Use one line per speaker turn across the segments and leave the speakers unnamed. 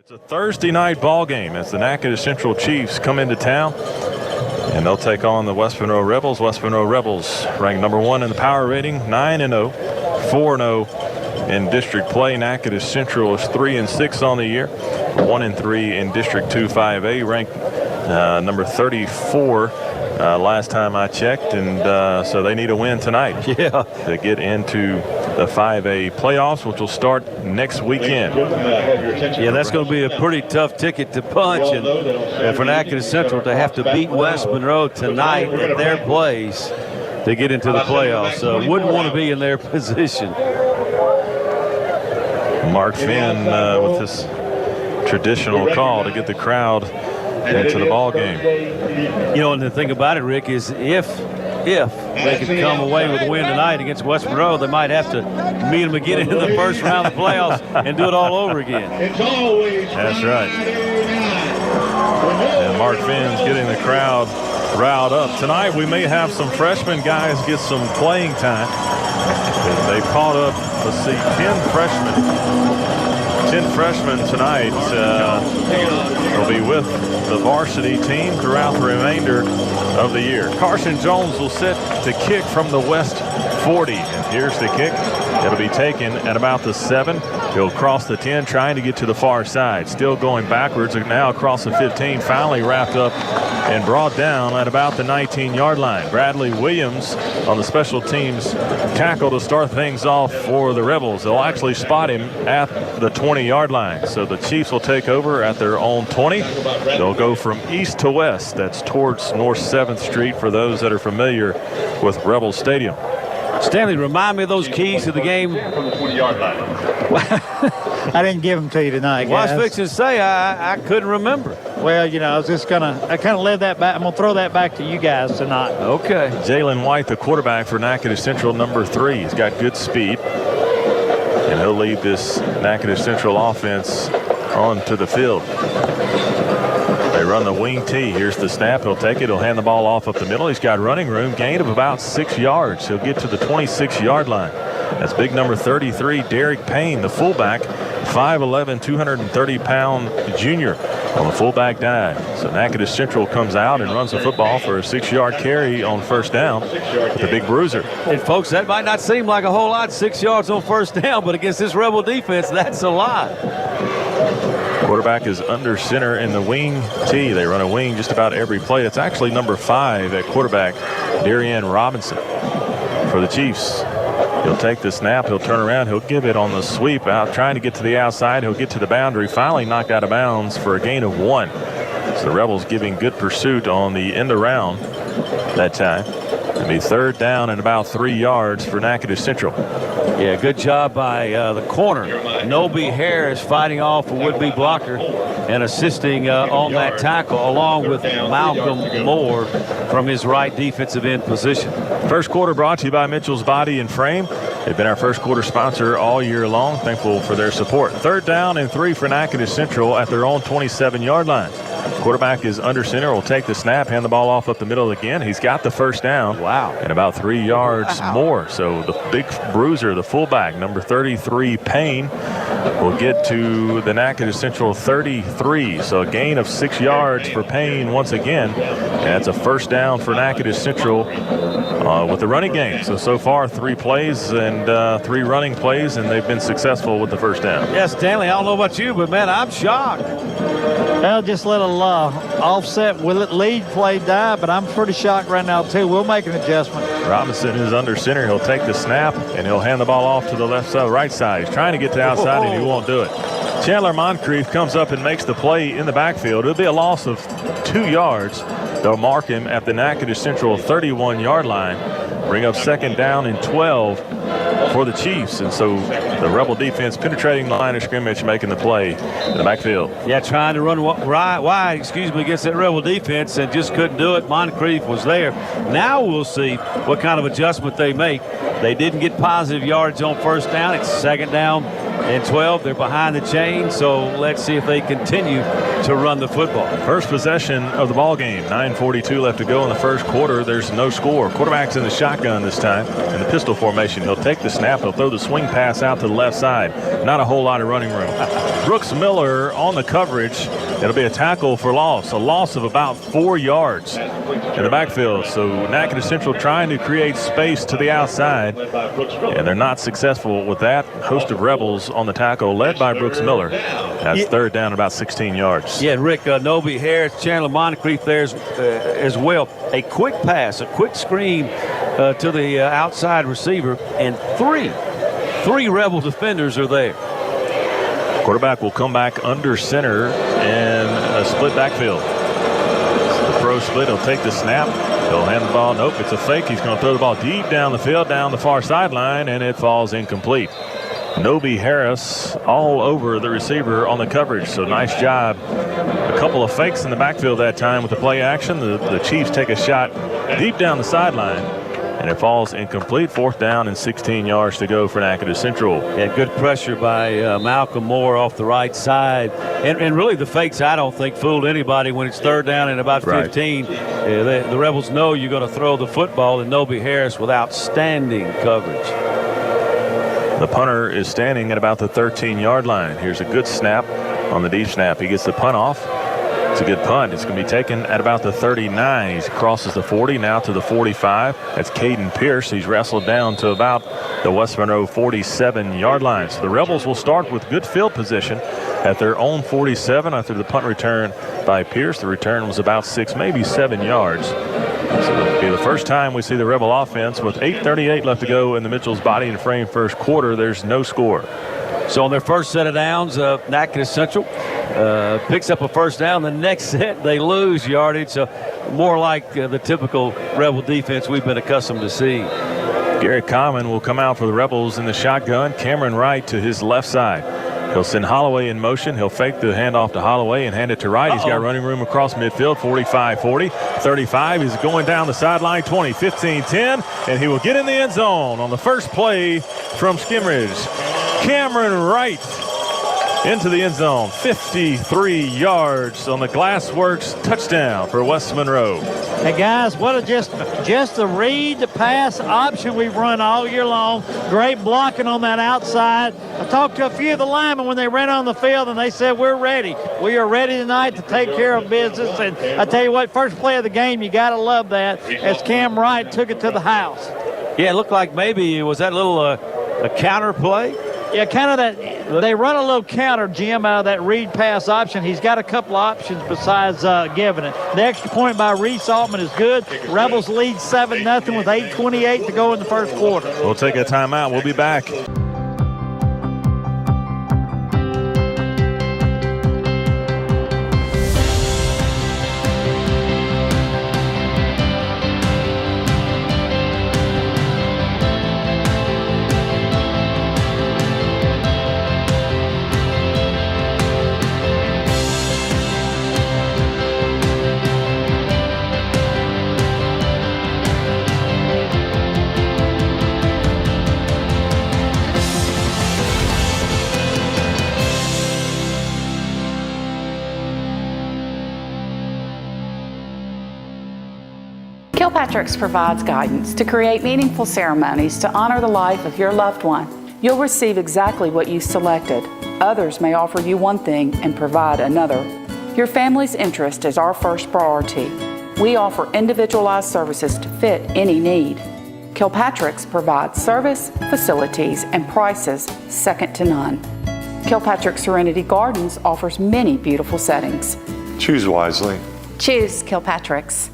It's a Thursday night ball game as the Natchitoches Central Chiefs come into town, and they'll take on the West Monroe Rebels. West Monroe Rebels ranked #1 in the power rating, 9-0, 4-0 in district play. Natchitoches Central is 3-6 on the year, 1-3 in District 2 5A, ranked number 34 last time I checked, and so they need a win tonight to get into the 5A playoffs, which will start next weekend.
Yeah, that's going to be a pretty tough ticket to punch, and for Natchitoches Central to have to beat West Monroe tonight at their place to get into the playoffs. So wouldn't want to be in their position.
Mark Finn with this traditional call to get the crowd into the ball game.
You know, and the thing about it, Rick, is if they could come away with a win tonight against West Monroe, they might have to meet them again in the first round of the playoffs and do it all over again.
That's right. And Mark Finn's getting the crowd riled up. Tonight we may have some freshman guys get some playing time. They caught up, let's see, 10 freshmen tonight will be with the varsity team throughout the remainder of the year. Carson Jones will set to kick from the West 40. And here's the kick. It'll be taken at about the 7. He'll cross the 10, trying to get to the far side. Still going backwards, and now across the 15, finally wrapped up and brought down at about the 19-yard line. Bradley Williams on the special teams tackle to start things off for the Rebels. They'll actually spot him at the 20-yard line. So the Chiefs will take over at their own 20. They'll go from east to west. That's towards North 7th Street for those that are familiar with Rebel Stadium.
Stanley, remind me of those keys to the game.
From the 20-yard line.
I didn't give them to you tonight, guys.
Well, I was fixing to say I couldn't remember.
Well, you know, I kind of led that back. I'm going to throw that back to you guys tonight.
Okay.
Jalen White, the quarterback for Natchitoches Central, number 3. He's got good speed, and he'll lead this Natchitoches Central offense onto the field. They run the wing tee. Here's the snap. He'll take it. He'll hand the ball off up the middle. He's got running room, gain of about 6 yards. He'll get to the 26-yard line. That's big number 33, Derek Payne, the fullback, 5'11", 230-pound junior on the fullback dive. So Natchitoches Central comes out and runs the football for a 6-yard carry on first down with the big bruiser.
And, folks, that might not seem like a whole lot, 6 yards on first down, but against this Rebel defense, that's a lot.
Quarterback is under center in the wing tee. They run a wing just about every play. It's actually number 5 at quarterback, Darian Robinson for the Chiefs. He'll take the snap. He'll turn around. He'll give it on the sweep out, trying to get to the outside. He'll get to the boundary. Finally knocked out of bounds for a gain of 1. So the Rebels giving good pursuit on the end around that time. It'll be third down and about 3 yards for Natchitoches Central.
Yeah, good job by the corner. Noby Harris fighting off a would-be blocker and assisting on that tackle, along with Malcolm Moore from his right defensive end position.
First quarter brought to you by Mitchell's Body and Frame. They've been our first quarter sponsor all year long. Thankful for their support. Third down and 3 for Natchitoches Central at their own 27-yard line. Quarterback is under center, will take the snap, hand the ball off up the middle again. He's got the first down.
Wow.
And about 3 yards more. So the big bruiser, the fullback, number 33, Payne, will get to the Natchitoches Central 33. So a gain of 6 yards for Payne once again. And that's a first down for Natchitoches Central with the running game. So far 3 plays and 3 running plays, and they've been successful with the first down.
Yeah, Stanley, I don't know about you, but, man, I'm shocked.
Well, just let a offset lead play die, but I'm pretty shocked right now, too. We'll make an adjustment.
Robinson is under center. He'll take the snap, and he'll hand the ball off to the left side, right side. He's trying to get to the outside, and he won't do it. Chandler Moncrief comes up and makes the play in the backfield. It'll be a loss of 2 yards. They'll mark him at the Natchitoches Central 31-yard line. Bring up second down and 12 for the Chiefs. And so the Rebel defense penetrating the line of scrimmage, making the play in the backfield.
Yeah, trying to run wide, against that Rebel defense and just couldn't do it. Moncrief was there. Now we'll see what kind of adjustment they make. They didn't get positive yards on first down. It's second down and 12. They're behind the chain, so let's see if they continue to run the football.
First possession of the ball game. 9:42 left to go in the first quarter. There's no score. Quarterback's in the shotgun this time in the pistol formation. He'll take the snap. He'll throw the swing pass out to the left side. Not a whole lot of running room. Brooks Miller on the coverage. It'll be a tackle for loss. A loss of about 4 yards in the backfield. So Natchitoches Central trying to create space to the outside, and they're not successful with that. Host of Rebels on the tackle, led by Brooks Miller. That's third down, about 16 yards.
Yeah, Rick, Noby Harris, Chandler Moncrief there as well. A quick pass, a quick screen to the outside receiver, and three Rebel defenders are there.
Quarterback will come back under center and a split backfield. The pro split, he'll take the snap. He'll hand the ball. Nope, it's a fake. He's going to throw the ball deep down the field, down the far sideline, and it falls incomplete. Noby Harris all over the receiver on the coverage, so nice job. A couple of fakes in the backfield that time with the play action. The Chiefs take a shot deep down the sideline, and it falls incomplete. Fourth down and 16 yards to go for Natchitoches Central.
Yeah, good pressure by Malcolm Moore off the right side. And really the fakes, I don't think, fooled anybody when it's third down and about 15. The Rebels know you're going to throw the football, and Noby Harris with outstanding coverage.
The punter is standing at about the 13-yard line. Here's a good snap on the deep snap. He gets the punt off. It's a good punt. It's going to be taken at about the 39. He crosses the 40, now to the 45. That's Caden Pierce. He's wrestled down to about the West Monroe 47-yard line. So the Rebels will start with good field position at their own 47 after the punt return by Pierce. The return was about 6, maybe 7 yards. So it'll be the first time we see the Rebel offense with 8:38 left to go in the Mitchell's Body and Frame first quarter. There's no score.
So on their first set of downs, Natchitoches Central picks up a first down. The next set, they lose yardage. So more like the typical Rebel defense we've been accustomed to see.
Garrett Common will come out for the Rebels in the shotgun. Cameron Wright to his left side. He'll send Holloway in motion. He'll fake the handoff to Holloway and hand it to Wright. He's got running room across midfield. 45, 40, 35. He's going down the sideline. 20, 15, 10. And he will get in the end zone on the first play from Skimridge. Cameron Wright into the end zone. 53 yards on the Glassworks touchdown for West Monroe.
Hey guys, what a just the read the pass option we've run all year long. Great blocking on that outside. I talked to a few of the linemen when they ran on the field, and they said we're ready. We are ready tonight to take care of business. And I tell you what, first play of the game, you got to love that as Cam Wright took it to the house.
Yeah, it looked like maybe was that little a counter play.
Yeah, kind of that. They run a little counter, Jim, out of that read pass option. He's got a couple of options besides giving it. The extra point by Reese Altman is good. Rebels lead 7-0 with 8:28 to go in the first quarter.
We'll take a timeout. We'll be back.
Kilpatrick's provides guidance to create meaningful ceremonies to honor the life of your loved one. You'll receive exactly what you selected. Others may offer you one thing and provide another. Your family's interest is our first priority. We offer individualized services to fit any need. Kilpatrick's provides service, facilities, and prices second to none. Kilpatrick Serenity Gardens offers many beautiful settings.
Choose wisely.
Choose Kilpatrick's.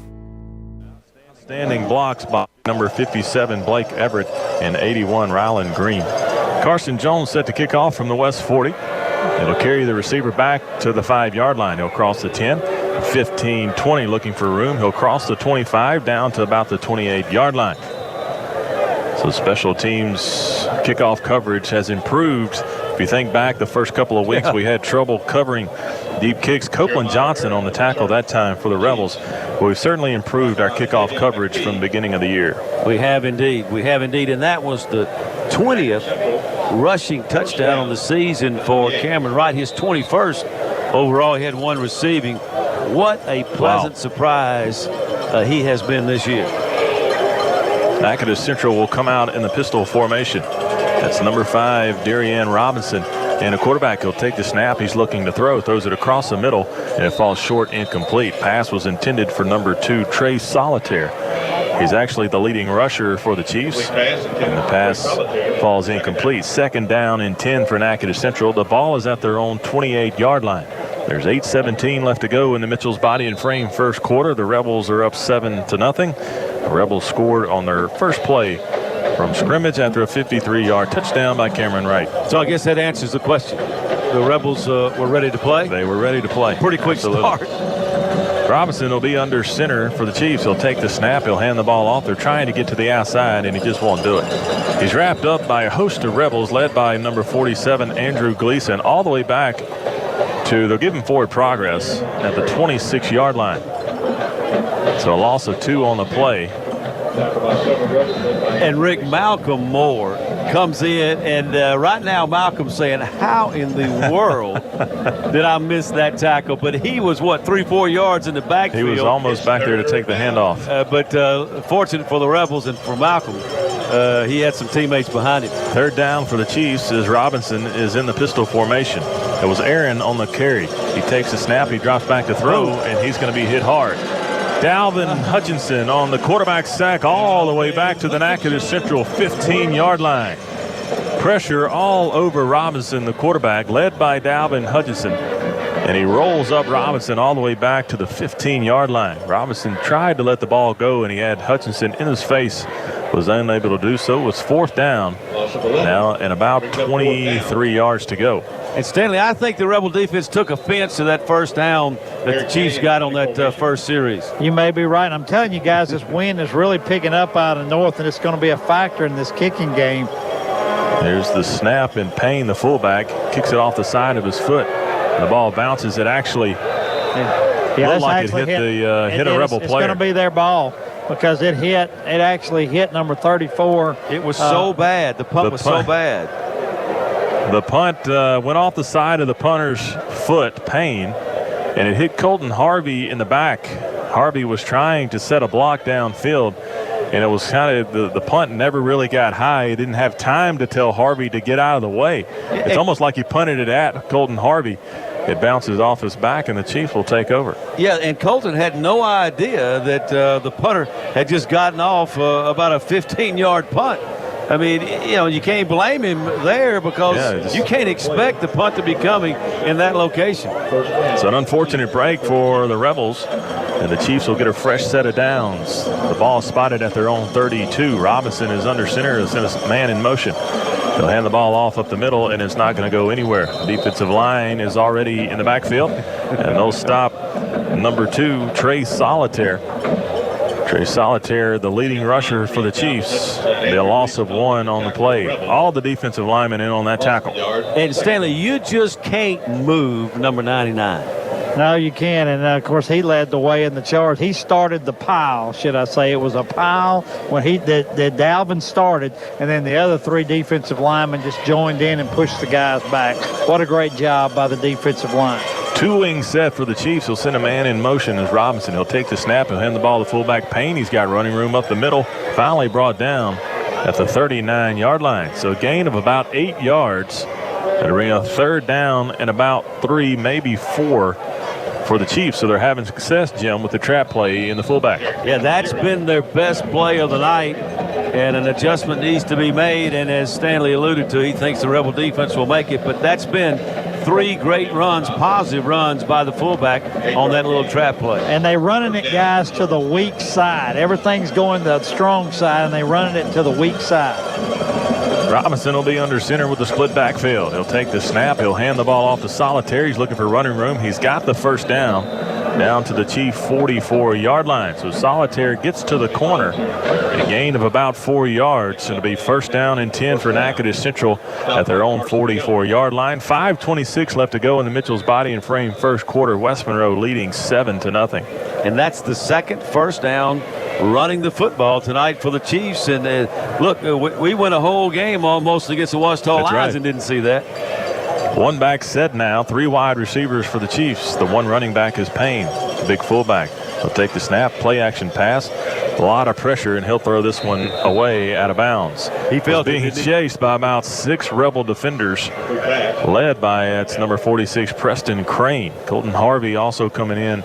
Standing blocks by number 57 Blake Everett and 81 Ryland Green. Carson Jones set to kick off from the West 40. It'll carry the receiver back to the 5-yard line. He'll cross the 10, 15, 20 looking for room. He'll cross the 25 down to about the 28-yard line. So special teams kickoff coverage has improved. If you think back the first couple of weeks, we had trouble covering deep kicks. Copeland Johnson on the tackle that time for the Rebels. But we've certainly improved our kickoff coverage from the beginning of the year.
We have indeed. We have indeed. And that was the 20th rushing touchdown on the season for Cameron Wright, his 21st overall. He had 1 receiving. What a pleasant surprise he has been this year.
Natchitoches Central will come out in the pistol formation. That's number 5, Darian Robinson. And a quarterback, he'll take the snap. He's looking to throw, throws it across the middle, and it falls short, incomplete. Pass was intended for number 2, Trey Solitaire. He's actually the leading rusher for the Chiefs, and the pass falls incomplete. 2nd down and 10 for Natchitoches Central. The ball is at their own 28-yard line. There's 8:17 left to go in the Mitchell's Body and Frame first quarter. The Rebels are up 7-0. The Rebels scored on their first play from scrimmage after a 53-yard touchdown by Cameron Wright.
So I guess that answers the question. The Rebels were ready to play?
They were ready to play.
Pretty quick start.
Robinson will be under center for the Chiefs. He'll take the snap. He'll hand the ball off. They're trying to get to the outside, and he just won't do it. He's wrapped up by a host of Rebels led by number 47, Andrew Gleason, all the way back to, they'll give him forward progress at the 26-yard line. So a loss of 2 on the play.
And Rick, Malcolm Moore comes in, and right now Malcolm's saying, how in the world did I miss that tackle? But he was, what, 3-4 yards in the backfield.
He was almost back there to take the handoff.
But fortunate for the Rebels and for Malcolm, he had some teammates behind him.
3rd down for the Chiefs as Robinson is in the pistol formation. It was Aaron on the carry. He takes a snap, he drops back to throw, and he's going to be hit hard. Dalvin Hutchinson on the quarterback sack all the way back to the Natchitoches Central 15-yard line. Pressure all over Robinson, the quarterback, led by Dalvin Hutchinson. And he rolls up Robinson all the way back to the 15-yard line. Robinson tried to let the ball go, and he had Hutchinson in his face. Was unable to do so. It was 4th down now and about 23 yards to go.
And Stanley, I think the Rebel defense took offense to that 1st down that the Chiefs got on that first series.
You may be right. I'm telling you guys, this wind is really picking up out of north, and it's going to be a factor in this kicking game.
There's the snap, and Payne, the fullback, kicks it off the side of his foot. The ball bounces. It actually looked like it hit a Rebel player.
It's going to be their ball because it actually hit number 34.
It was so bad. The punt was so bad.
The punt went off the side of the punter's foot, Payne, and it hit Colton Harvey in the back. Harvey was trying to set a block downfield, and it was kind of the punt never really got high. He didn't have time to tell Harvey to get out of the way. It's almost like he punted it at Colton Harvey. It bounces off his back, and the Chiefs will take over.
Yeah, and Colton had no idea that the punter had just gotten off about a 15-yard punt. I mean, you know, you can't blame him there because you can't expect the punt to be coming in that location.
It's an unfortunate break for the Rebels, and the Chiefs will get a fresh set of downs. The ball spotted at their own 32. Robinson is under center, is in a man in motion. They'll hand the ball off up the middle, and it's not going to go anywhere. The defensive line is already in the backfield, and they'll stop number 2, Trey Solitaire. Trey Solitaire, the leading rusher for the Chiefs. The loss of 1 on the play. All the defensive linemen in on that tackle.
And Stanley, you just can't move number 99.
No, you can't. And, of course, he led the way in the charge. He started the pile, should I say. It was a pile when Dalvin started, and then the other 3 defensive linemen just joined in and pushed the guys back. What a great job by the defensive line.
2-wing set for the Chiefs. He'll send a man in motion as Robinson. He'll take the snap. He'll hand the ball to fullback Payne. He's got running room up the middle. Finally brought down at the 39-yard line. So a gain of about 8 yards. It'll bring a 3rd down and about 3, maybe 4 for the Chiefs. So they're having success, Jim, with the trap play in the fullback.
Yeah, that's been their best play of the night. And an adjustment needs to be made. And as Stanley alluded to, he thinks the Rebel defense will make it. But that's been 3 great runs, positive runs by the fullback on that little trap play.
And they running it, guys, to the weak side. Everything's going to the strong side, and they running it to the weak side.
Robinson will be under center with the split backfield. He'll take the snap. He'll hand the ball off to Solitaire. He's looking for running room. He's got the 1st down to the Chief 44-yard line. So Solitaire gets to the corner. A gain of about 4 yards. It'll be 1st down and 10 for Natchitoches Central at their own 44-yard line. 5:26 left to go in the Mitchell's Body and Frame first quarter. West Monroe leading 7-0.
And that's the 2nd 1st down running the football tonight for the Chiefs. And look, we went a whole game almost against the Ouachita Lions
right.
and didn't see that.
One back set now, 3 wide receivers for the Chiefs. The one running back is Payne, the big fullback. He'll take the snap, play action pass. A lot of pressure, and he'll throw this one away out of bounds.
He felt
being chased by about 6 Rebel defenders, led by it's number 46 Preston Crane. Colton Harvey also coming in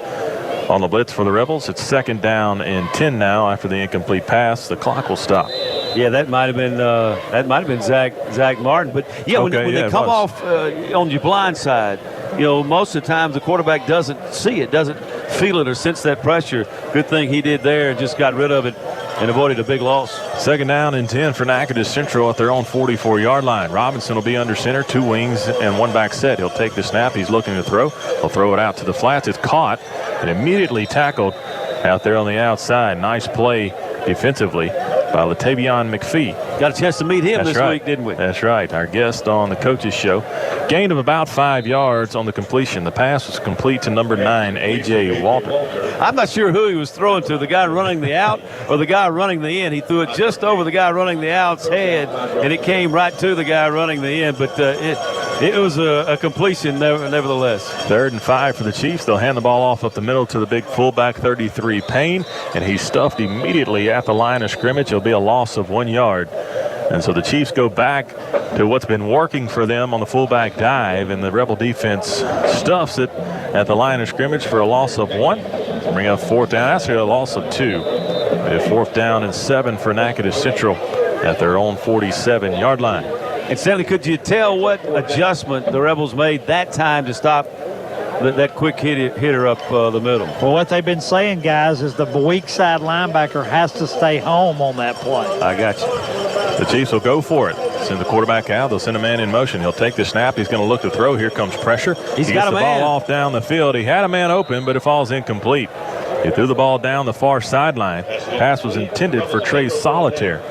on the blitz for the Rebels. It's 2nd down and 10 now after the incomplete pass. The clock will stop.
Yeah, that might have been Zach Martin. But yeah, when they come off on your blind side, you know, most of the time the quarterback doesn't see it, doesn't feel it or sense that pressure. Good thing he did there and just got rid of it and avoided a big loss.
2nd down and 10 for Natchitoches Central at their own 44-yard line. Robinson will be under center, 2 wings and 1 back set. He'll take the snap. He's looking to throw. He'll throw it out to the flats. It's caught and immediately tackled out there on the outside. Nice play defensively by Latavion McPhee.
Got a chance to meet him this week, didn't we?
That's right. Our guest on the coaches show. Gain of about 5 yards on the completion. The pass was complete to number 9, A.J. Walter.
I'm not sure who he was throwing to, the guy running the out or the guy running the in. He threw it just over the guy running the out's head, and it came right to the guy running the in. But it was a completion nevertheless.
3rd and 5 for the Chiefs. They'll hand the ball off up the middle to the big fullback, 33, Payne, and he's stuffed immediately at the line of scrimmage. It'll be a loss of 1 yard. And so the Chiefs go back to what's been working for them on the fullback dive, and the Rebel defense stuffs it at the line of scrimmage for a loss of 1. Bring up 4th down. That's a loss of 2. A 4th down and 7 for Natchitoches Central at their own 47-yard line.
And Stanley, could you tell what adjustment the Rebels made that time to stop that quick hitter up the middle?
Well, what they've been saying, guys, is the weak side linebacker has to stay home on that play.
I got you.
The Chiefs will go for it. Send the quarterback out. They'll send a man in motion. He'll take the snap. He's going to look to throw. Here comes pressure.
He
gets
got a
the
man.
ball off down the field. He had a man open, but it falls incomplete. He threw the ball down the far sideline. Pass was intended for Trey Solitaire,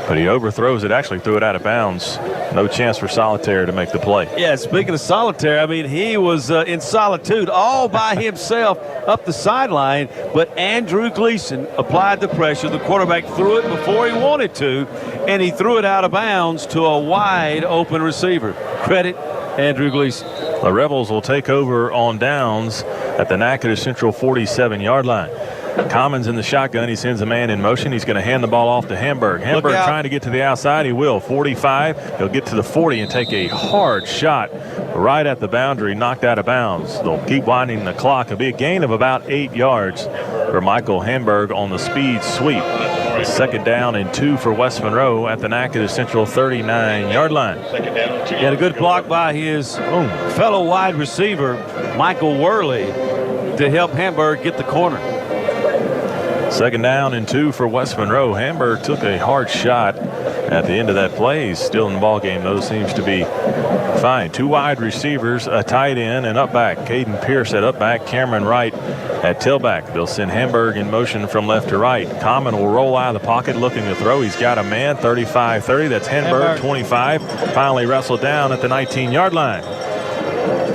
but he overthrows it. Actually threw it out of bounds. No chance for Solitaire to make the play.
Yeah, speaking of Solitaire, I mean, he was in solitude all by himself up the sideline, but Andrew Gleason applied the pressure. The quarterback threw it before he wanted to, and he threw it out of bounds to a wide open receiver. Credit Andrew Gleason.
The Rebels will take over on downs at the Natchitoches Central 47-yard line. Commons in the shotgun. He sends a man in motion. He's going to hand the ball off to Hamburg. Hamburg trying to get to the outside. He will. 45. He'll get to the 40 and take a hard shot right at the boundary, knocked out of bounds. They'll keep winding the clock. It'll be a gain of about 8 yards for Michael Hamburg on the speed sweep. 2nd down and 2 for West Monroe at the Natchitoches Central 39-yard line.
He had a good block by his fellow wide receiver, Michael Worley, to help Hamburg get the corner.
2nd down and 2 for West Monroe. Hamburg took a hard shot at the end of that play. He's still in the ball game, though. Seems to be fine. 2 wide receivers, a tight end, and up back. Caden Pierce at up back, Cameron Wright at tailback. They'll send Hamburg in motion from left to right. Common will roll out of the pocket looking to throw. He's got a man, 35-30. That's Hamburg, 25. Finally wrestled down at the 19-yard line.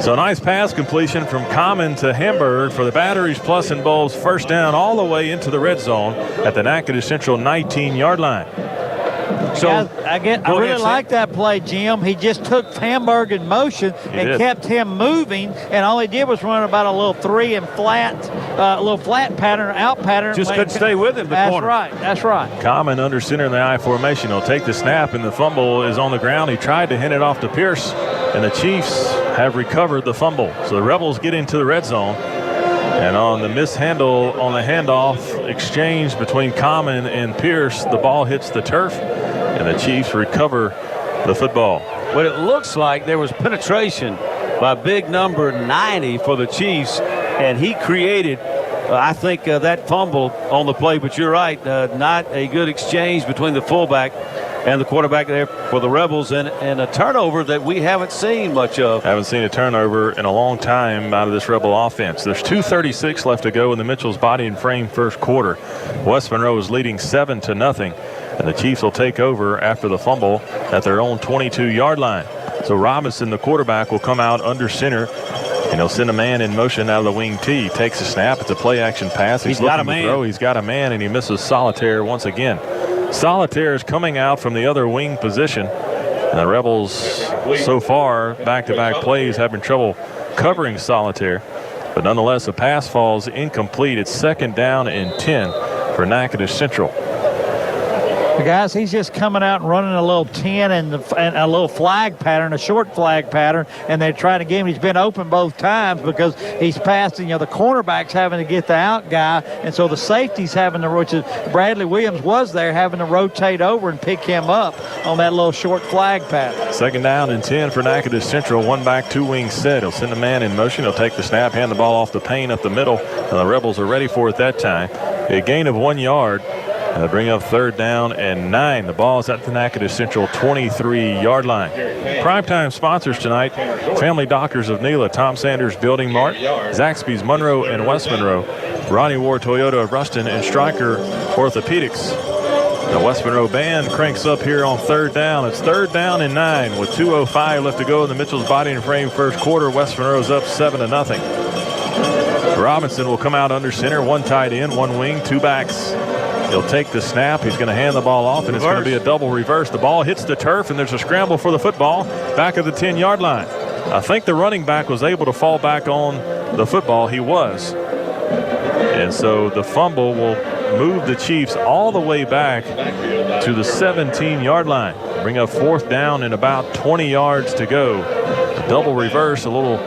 So nice pass completion from Common to Hamburg for the Batteries Plus and Bulls 1st down all the way into the red zone at the Natchitoches Central 19-yard line.
So I really like that play, Jim. He just took Hamburg in motion and kept him moving, and all he did was run about a little 3 and flat, little flat pattern, out pattern.
Just couldn't stay with him.
That's right. That's right.
Common under center in the I formation. He'll take the snap, and the fumble is on the ground. He tried to hand it off to Pierce, and the Chiefs have recovered the fumble. So the Rebels get into the red zone. And on the mishandle on the handoff exchange between Common and Pierce, the ball hits the turf, and the Chiefs recover the football.
But it looks like there was penetration by big number 90 for the Chiefs, and he created, I think, that fumble on the play. But you're right, not a good exchange between the fullback and the quarterback there for the Rebels, and a turnover that we haven't seen much of.
Haven't seen a turnover in a long time out of this Rebel offense. There's 2:36 left to go in the Mitchell's Body and Frame first quarter. West Monroe is leading 7-0, and the Chiefs will take over after the fumble at their own 22-yard line. So Robinson, the quarterback, will come out under center And he'll send a man in motion out of the wing T. Takes a snap. It's a play action pass.
He's got a man.
Throw. He's got a man, and he misses Solitaire once again. Solitaire is coming out from the other wing position. And the Rebels, so far, back-to-back plays, having trouble covering Solitaire. But nonetheless, the pass falls incomplete. It's 2nd down and 10 for Natchitoches Central.
Guys, he's just coming out and running a little 10 and a little flag pattern, a short flag pattern, and they're trying to get him. He's been open both times because he's passing. The cornerback's having to get the out guy, and so the safety's having to, which is Bradley Williams was there, having to rotate over and pick him up on that little short flag pattern.
2nd down and 10 for Natchitoches Central. 1 back, 2 wing set. He'll send a man in motion. He'll take the snap, hand the ball off the Payne up the middle, and the Rebels are ready for it that time. A gain of 1 yard. And they bring up 3rd down and 9. The ball is at the Natchitoches Central 23-yard line. Primetime sponsors tonight: Family Doctors of Nela, Tom Sanders Building Mart, Zaxby's Monroe and West Monroe, Ronnie Ward Toyota of Ruston, and Stryker Orthopedics. The West Monroe band cranks up here on 3rd down. It's 3rd down and 9 with 2:05 left to go in the Mitchell's Body and Frame first quarter. West Monroe's up 7-0. Robinson will come out under center. 1 tight end, 1 wing, 2 backs. He'll take the snap. He's going to hand the ball off, and it's going to be a double reverse. The ball hits the turf, and there's a scramble for the football back at the 10-yard line. I think the running back was able to fall back on the football. He was. And so the fumble will move the Chiefs all the way back to the 17-yard line. Bring up 4th down and about 20 yards to go. A double reverse, a little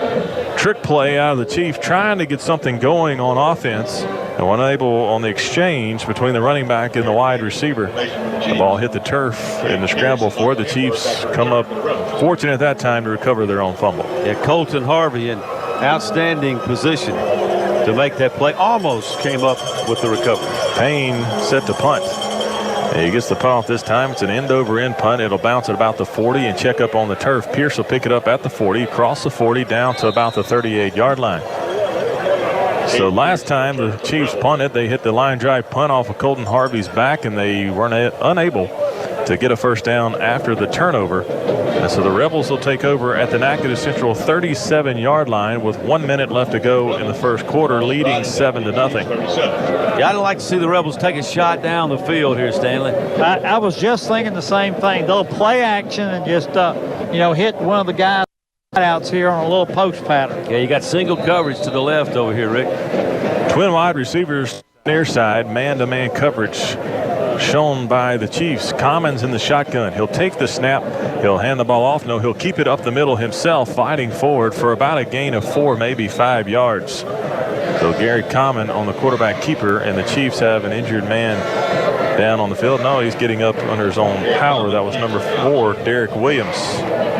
trick play out of the Chiefs, trying to get something going on offense. And unable on the exchange between the running back and the wide receiver. The ball hit the turf in the scramble for it. The Chiefs come up fortunate at that time to recover their own fumble.
Yeah, Colton Harvey in outstanding position to make that play. Almost came up with the recovery.
Payne set to punt. And he gets the punt off this time. It's an end-over-end punt. It'll bounce at about the 40 and check up on the turf. Pierce will pick it up at the 40, across the 40, down to about the 38-yard line. So last time the Chiefs punted, they hit the line drive punt off of Colton Harvey's back, and they weren't unable to get a first down after the turnover. And so the Rebels will take over at the Natchitoches Central 37-yard line with 1 minute left to go in the first quarter, leading 7-0.
Yeah, I'd like to see the Rebels take a shot down the field here, Stanley.
I was just thinking the same thing. They'll play action and just, hit one of the guys outs here on a little post pattern.
Yeah, you got single coverage to the left over here, Rick.
Twin wide receivers near side, man-to-man coverage shown by the Chiefs. Commons in the shotgun. He'll take the snap. He'll hand the ball off. No, he'll keep it up the middle himself, fighting forward for about a gain of 4, maybe 5 yards. So Gary Common on the quarterback keeper, and the Chiefs have an injured man down on the field. No, he's getting up under his own power. That was number 4, Derek Williams.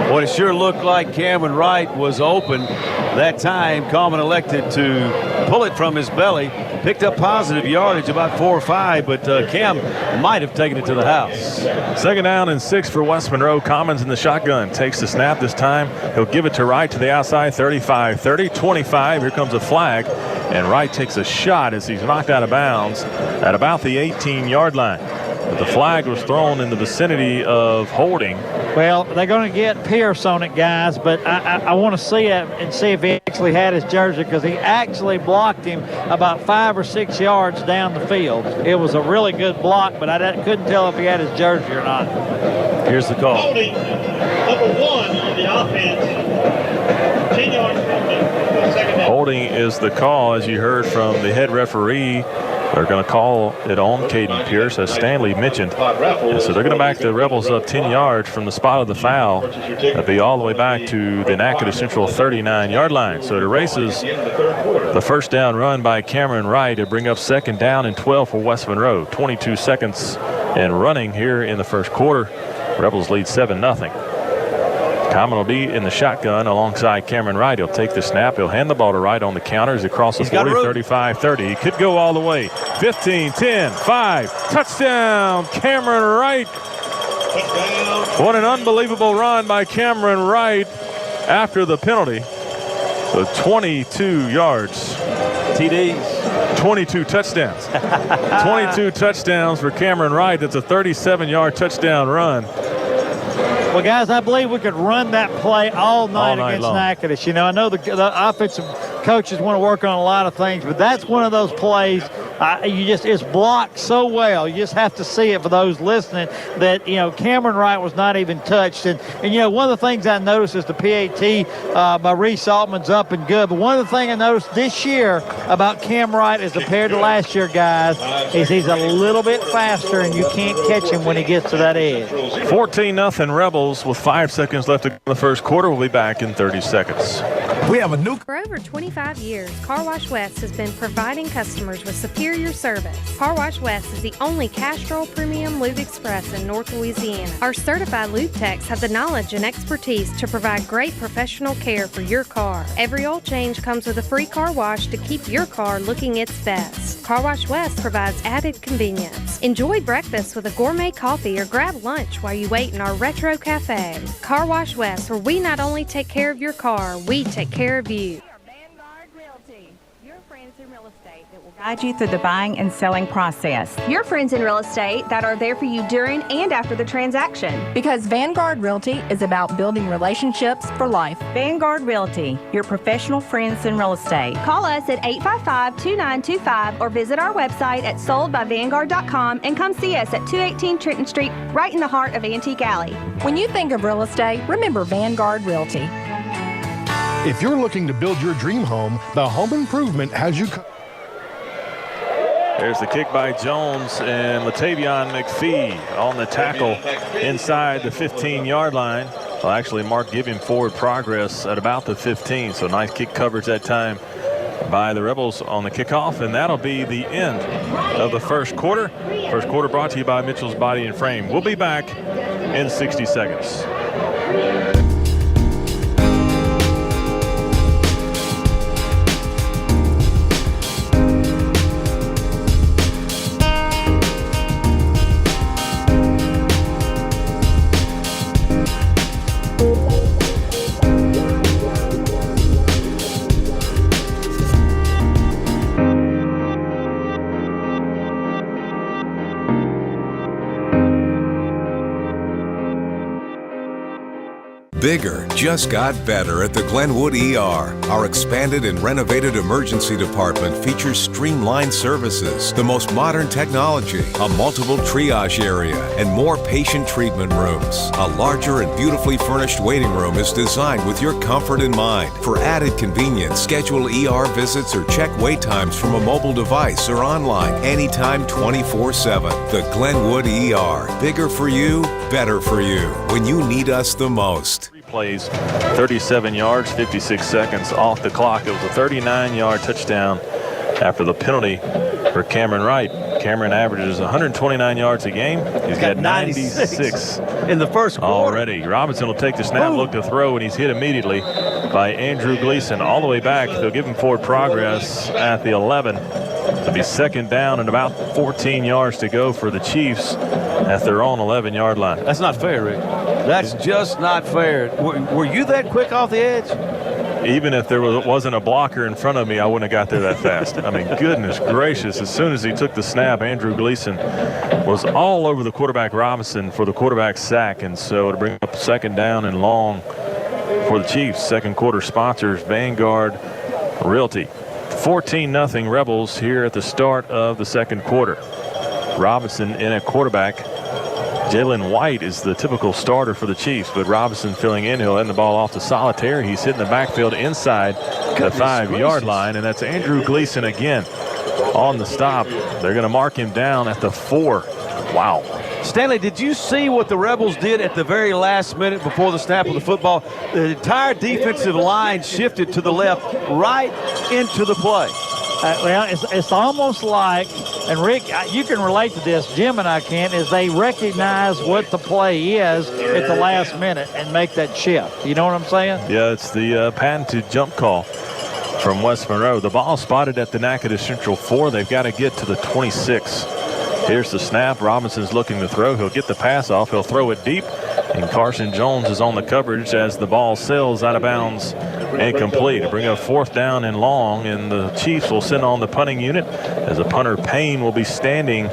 Well, it sure looked like Cameron Wright was open that time. Common elected to pull it from his belly. Picked up positive yardage, about 4 or 5, but Cam might have taken it to the house.
2nd down and 6 for West Monroe. Commons in the shotgun. Takes the snap this time. He'll give it to Wright to the outside, 35, 30, 25. Here comes a flag, and Wright takes a shot as he's knocked out of bounds at about the 18-yard line. But the flag was thrown in the vicinity of holding.
Well, they're going to get Pierce on it, guys, but I want to see it and see if he actually had his jersey, because he actually blocked him about 5 or 6 yards down the field. It was a really good block, but I couldn't tell if he had his jersey or not.
Here's the call.
Holding number 1 on the offense. 10 yards from second down.
Holding is the call, as you heard from the head referee. They're going to call it on Caden Pierce, as Stanley mentioned. And so they're going to back the Rebels up 10 yards from the spot of the foul. That'll be all the way back to the Natchitoches Central 39-yard line. So it erases the first down run by Cameron Wright to bring up 2nd down and 12 for West Monroe. 22 seconds and running here in the first quarter. Rebels lead 7-0. Common will be in the shotgun alongside Cameron Wright. He'll take the snap. He'll hand the ball to Wright on the counters across the 40, 35, 30. He could go all the way. 15, 10, 5. Touchdown, Cameron Wright. What an unbelievable run by Cameron Wright after the penalty. So 22 yards.
TDs.
22 touchdowns. 22 touchdowns for Cameron Wright. That's a 37-yard touchdown run.
Well, guys, I believe we could run that play all night against
long.
Natchitoches. You know, I know the offensive coaches want to work on a lot of things, but that's one of those plays it's blocked so well. You just have to see it for those listening that, you know, Cameron Wright was not even touched. And you know, one of the things I noticed is the PAT by Reese Altman's up and good. But one of the things I noticed this year about Cam Wright as compared to last year, guys, is he's a little bit faster, and you can't catch him when he gets to that edge.
14-0 Rebels with 5 seconds left in the first quarter. We'll be back in 30 seconds.
For over 25 years, Car Wash West has been providing customers with superior service. Car Wash West is the only Castrol Premium Lube Express in North Louisiana. Our certified lube techs have the knowledge and expertise to provide great professional care for your car. Every oil change comes with a free car wash to keep your car looking its best. Car Wash West provides added convenience. Enjoy breakfast with a gourmet coffee or grab lunch while you wait in our retro cafe. Car Wash West, where we not only take care of your car, we take care of you.
Vanguard Realty, your friends in real estate that will guide you through the buying and selling process.
Your friends in real estate that are there for you during and after the transaction.
Because Vanguard Realty is about building relationships for life.
Vanguard Realty, your professional friends in real estate. Call us at 855-2925 or visit our website at soldbyvanguard.com and come see us at 218 Trenton Street, right in the heart of Antique Alley.
When you think of real estate, remember Vanguard Realty.
If you're looking to build your dream home, the Home Improvement has you covered.
There's the kick by Jones, and Latavion McPhee on the tackle inside the 15-yard line. Well, actually, Mark gave him forward progress at about the 15, so nice kick coverage that time by the Rebels on the kickoff, and that'll be the end of the first quarter. First quarter brought to you by Mitchell's Body and Frame. We'll be back in 60 seconds.
Bigger just got better at the Glenwood ER. Our expanded and renovated emergency department features streamlined services, the most modern technology, a multiple triage area, and more patient treatment rooms. A larger and beautifully furnished waiting room is designed with your comfort in mind. For added convenience, schedule ER visits or check wait times from a mobile device or online anytime 24/7. The Glenwood ER. Bigger for you, better for you. When you need us the most.
Plays 37 yards, 56 seconds off the clock. It was a 39-yard touchdown after the penalty for Cameron Wright. Cameron averages 129 yards a game. He's got 96
in the first quarter
already. Robinson will take the snap, look to throw, and he's hit immediately by Andrew Gleason all the way back. They'll give him forward progress at the 11. It'll be second down and about 14 yards to go for the Chiefs at their own 11-yard line.
That's not fair, Rick. That's just not fair. Were you that quick off the edge?
Even if there wasn't a blocker in front of me, I wouldn't have got there that fast. I mean, goodness gracious. As soon as he took the snap, Andrew Gleason was all over the quarterback Robinson for the quarterback sack. And so to bring up second down and long for the Chiefs. Second quarter sponsors, Vanguard Realty. 14-0 Rebels here at the start of the second quarter. Robinson in at quarterback. Jalen White is the typical starter for the Chiefs, but Robinson filling in. He'll end the ball off to Solitaire. He's hitting the backfield inside the 5-yard line, and that's Andrew Gleason again on the stop. They're going to mark him down at the 4. Wow.
Stanley, did you see what the Rebels did at the very last minute before the snap of the football? The entire defensive line shifted to the left right into the play.
Well, it's almost like, and Rick, you can relate to this, Jim and I can, is they recognize what the play is at the last minute and make that shift. You know what I'm saying?
Yeah, it's the patented jump call from West Monroe. The ball spotted at the Natchitoches Central 4. They've got to get to the 26. Here's the snap. Robinson's looking to throw. He'll get the pass off. He'll throw it deep. And Carson Jones is on the coverage as the ball sails out of bounds and complete. To bring up fourth down and long, and the Chiefs will send on the punting unit as the punter Payne will be standing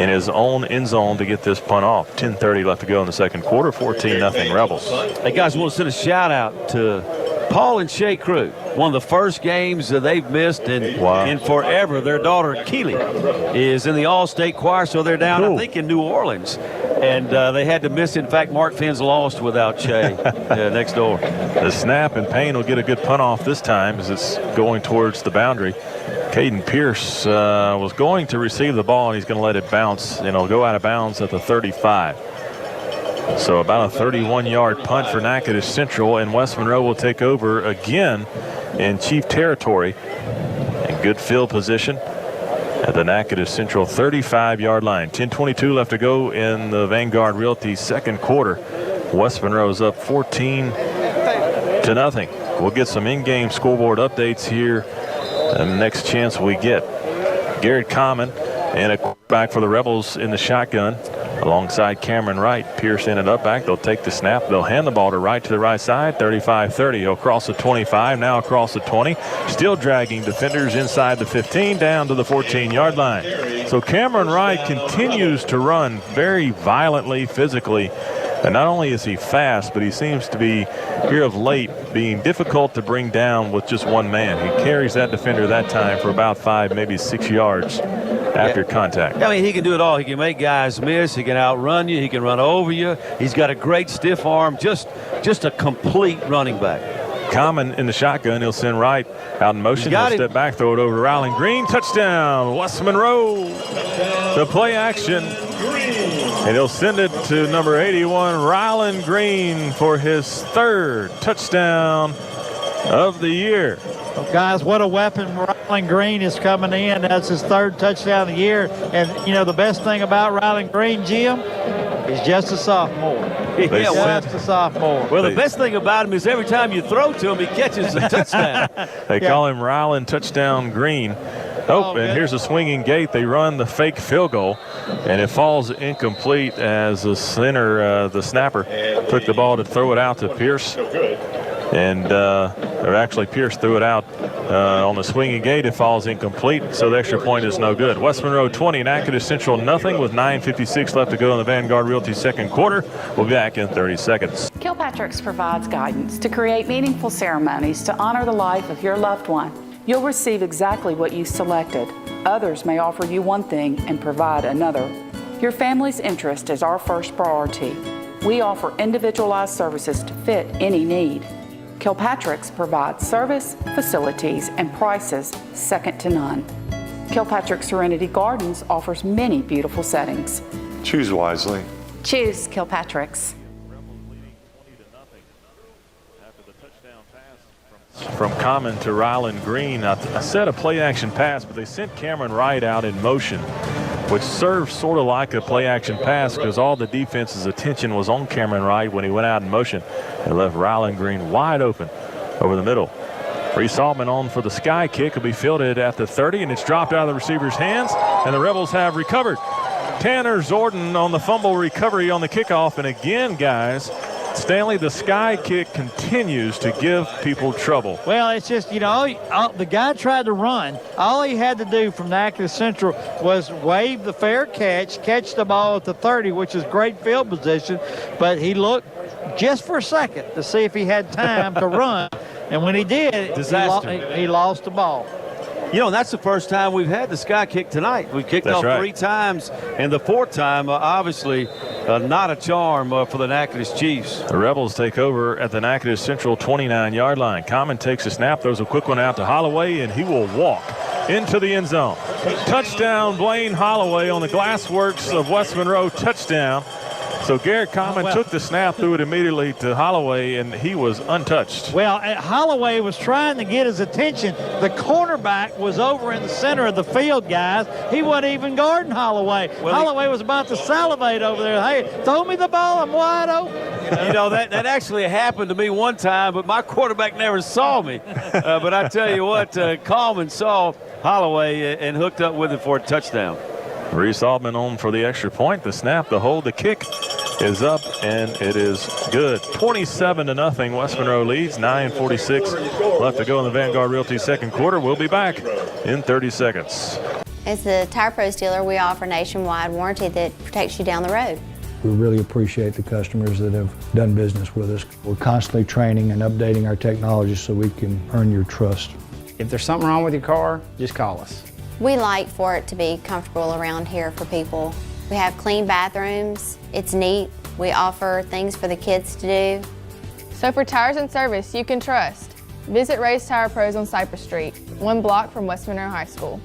in his own end zone to get this punt off. 10:30 left to go in the second quarter. 14-0 Rebels.
Hey, guys, I want to send a shout-out to Paul and Shay Crew. One of the first games that they've missed in forever. Their daughter, Keely, is in the All-State Choir, so they're down, I think, in New Orleans. And they had to miss. In fact, Mark Finn's lost without Shay next door.
The snap, and Payne will get a good punt off this time as it's going towards the boundary. Caden Pierce was going to receive the ball, and he's going to let it bounce, and it'll go out of bounds at the 35. So about a 31-yard punt for Natchitoches Central, and West Monroe will take over again in chief territory. And good field position at the Natchitoches Central 35-yard line. 10:22 left to go in the Vanguard Realty second quarter. West Monroe's up 14-0. We'll get some in-game scoreboard updates here the next chance we get. Garrett Common and a quarterback for the Rebels in the shotgun alongside Cameron Wright. Pierce in and up back. They'll take the snap. They'll hand the ball to Wright to the right side. 35-30. He'll cross the 25. Now across the 20. Still dragging defenders inside the 15 down to the 14-yard line. So Cameron Wright continues to run very violently, physically. And not only is he fast, but he seems to be, here of late, being difficult to bring down with just one man. He carries that defender that time for about 5, maybe 6 yards after contact.
I mean, he can do it all. He can make guys miss. He can outrun you. He can run over you. He's got a great stiff arm. Just a complete running back.
Common in the shotgun. He'll send Wright out in motion. He'll step back, throw it over to Ryland Green. Touchdown, West Monroe. The play action. And he'll send it to number 81, Ryland Green, for his third touchdown of the year.
Well, guys, what a weapon Ryland Green is coming in. That's his third touchdown of the year. And, you know, the best thing about Ryland Green, Jim, he's just a sophomore. Just a sophomore.
Well, the best thing about him is every time you throw to him, he catches a touchdon.
They call him Ryland Touchdown Green. Oh, and here's a swinging gate. They run the fake field goal, and it falls incomplete as the center, the snapper, took the ball to throw it out to Pierce. And or actually Pierce threw it out on the swinging gate. It falls incomplete, so the extra point is no good. West Monroe 20, Natchitoches Central nothing, with 9:56 left to go in the Vanguard Realty second quarter. We'll be back in 30 seconds.
Kilpatrick's provides guidance to create meaningful ceremonies to honor the life of your loved one. You'll receive exactly what you selected. Others may offer you one thing and provide another. Your family's interest is our first priority. We offer individualized services to fit any need. Kilpatrick's provides service, facilities, and prices second to none. Kilpatrick Serenity Gardens offers many beautiful settings.
Choose wisely.
Choose Kilpatrick's.
From Common to Ryland Green. I said a play action pass, but they sent Cameron Wright out in motion, which serves sort of like a play action pass because all the defense's attention was on Cameron Wright when he went out in motion and left Ryland Green wide open over the middle. Reese Altman on for the sky kick. Will be fielded at the 30, and it's dropped out of the receiver's hands, and the Rebels have recovered. Tanner Zorden on the fumble recovery on the kickoff, and again, guys, Stanley, the sky kick continues to give people trouble.
Well, it's just, you know, the guy tried to run. All he had to do from Natchitoches Central was wave the fair catch the ball at the 30, which is great field position, but he looked just for a second to see if he had time to run, and when he did, he lost the ball.
You know, that's the first time we've had the sky kick tonight. We kicked off 3 times, and the 4th time, obviously, not a charm for the Natchitoches Chiefs.
The Rebels take over at the Natchitoches Central 29-yard line. Common takes a snap, throws a quick one out to Holloway, and he will walk into the end zone. Touchdown, Blaine Holloway on the Glassworks of West Monroe touchdown. So Garrett Common took the snap, threw it immediately to Holloway, and he was untouched.
Well, Holloway was trying to get his attention. The cornerback was over in the center of the field, guys. He wasn't even guarding Holloway. Well, Holloway was about to salivate over there. Hey, throw me the ball, I'm wide open.
You know, that actually happened to me one time, but my quarterback never saw me. But I tell you what, Coleman saw Holloway and hooked up with it for a touchdown.
Reese Altman on for the extra point. The snap, the hold, the kick is up, and it is good. 27-0. West Monroe leads. 9:46 left to go in the Vanguard Realty second quarter. We'll be back in 30 seconds.
As the Tire Pros dealer, we offer nationwide warranty that protects you down the road.
We really appreciate the customers that have done business with us. We're constantly training and updating our technology so we can earn your trust.
If there's something wrong with your car, just call us.
We like for it to be comfortable around here for people. We have clean bathrooms. It's neat. We offer things for the kids to do.
So for tires and service you can trust, visit Ray's Tire Pros on Cypress Street, 1 block from West Monroe High School.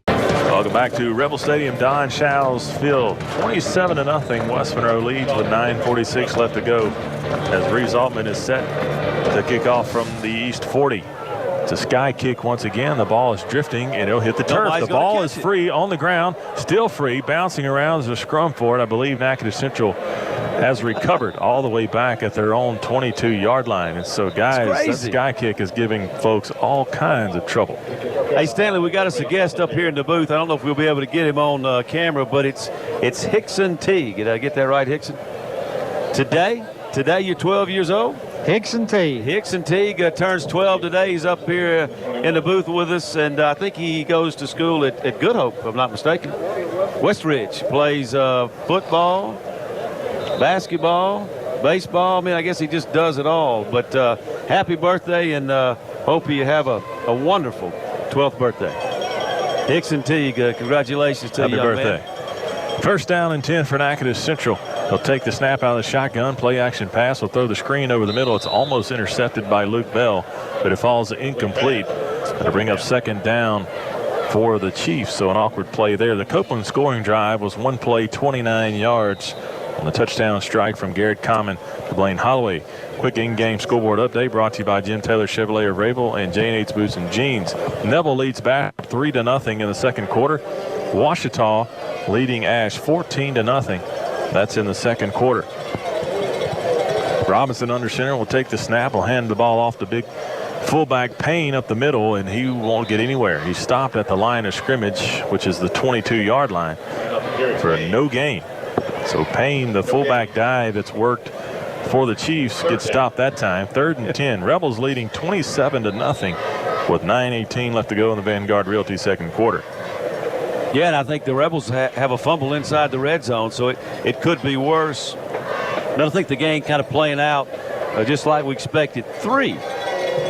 Welcome back to Rebel Stadium, Don Show's Field. 27-0, West Monroe leads with 9:46 left to go as Reeves Altman is set to kick off from the East 40. It's a sky kick once again. The ball is drifting and it'll hit the turf. The ball is free on the ground, still free, bouncing around. There's a scrum for it. I believe Natchitoches Central has recovered all the way back at their own 22-yard line. And so, guys, that sky kick is giving folks all kinds of trouble.
Hey, Stanley, we got us a guest up here in the booth. I don't know if we'll be able to get him on camera, but it's Hickson Teague. Did I get that right, Hickson? Today you're 12 years old?
Hickson Teague.
Hickson Teague turns 12 today. He's up here in the booth with us, and I think he goes to school at Good Hope, if I'm not mistaken. Westridge plays football, basketball, baseball. I mean, I guess he just does it all. But happy birthday, and hope you have a wonderful 12th birthday. Hickson Teague, congratulations to you, young man.
First down and 10 for Natchitoches Central. They'll take the snap out of the shotgun, play action pass. They'll throw the screen over the middle. It's almost intercepted by Luke Bell, but it falls incomplete. That'll bring up second down for the Chiefs, so an awkward play there. The Copeland scoring drive was one play, 29 yards on the touchdown strike from Garrett Common to Blaine Holloway. Quick in-game scoreboard update brought to you by Jim Taylor Chevrolet of Rayville and J&H Boots and Jeans. Neville leads back 3-0 in the second quarter. Ouachita leading Ash 14-0. That's in the second quarter. Robinson under center will take the snap. Will hand the ball off to big fullback Payne up the middle, and he won't get anywhere. He stopped at the line of scrimmage, which is the 22-yard line, for a no gain. So Payne, the fullback dive that's worked for the Chiefs, gets stopped that time. 3rd and 10. Rebels leading 27-0 with 9:18 left to go in the Vanguard Realty second quarter.
Yeah, and I think the Rebels have a fumble inside the red zone, so it could be worse. I don't think the game kind of playing out just like we expected. 3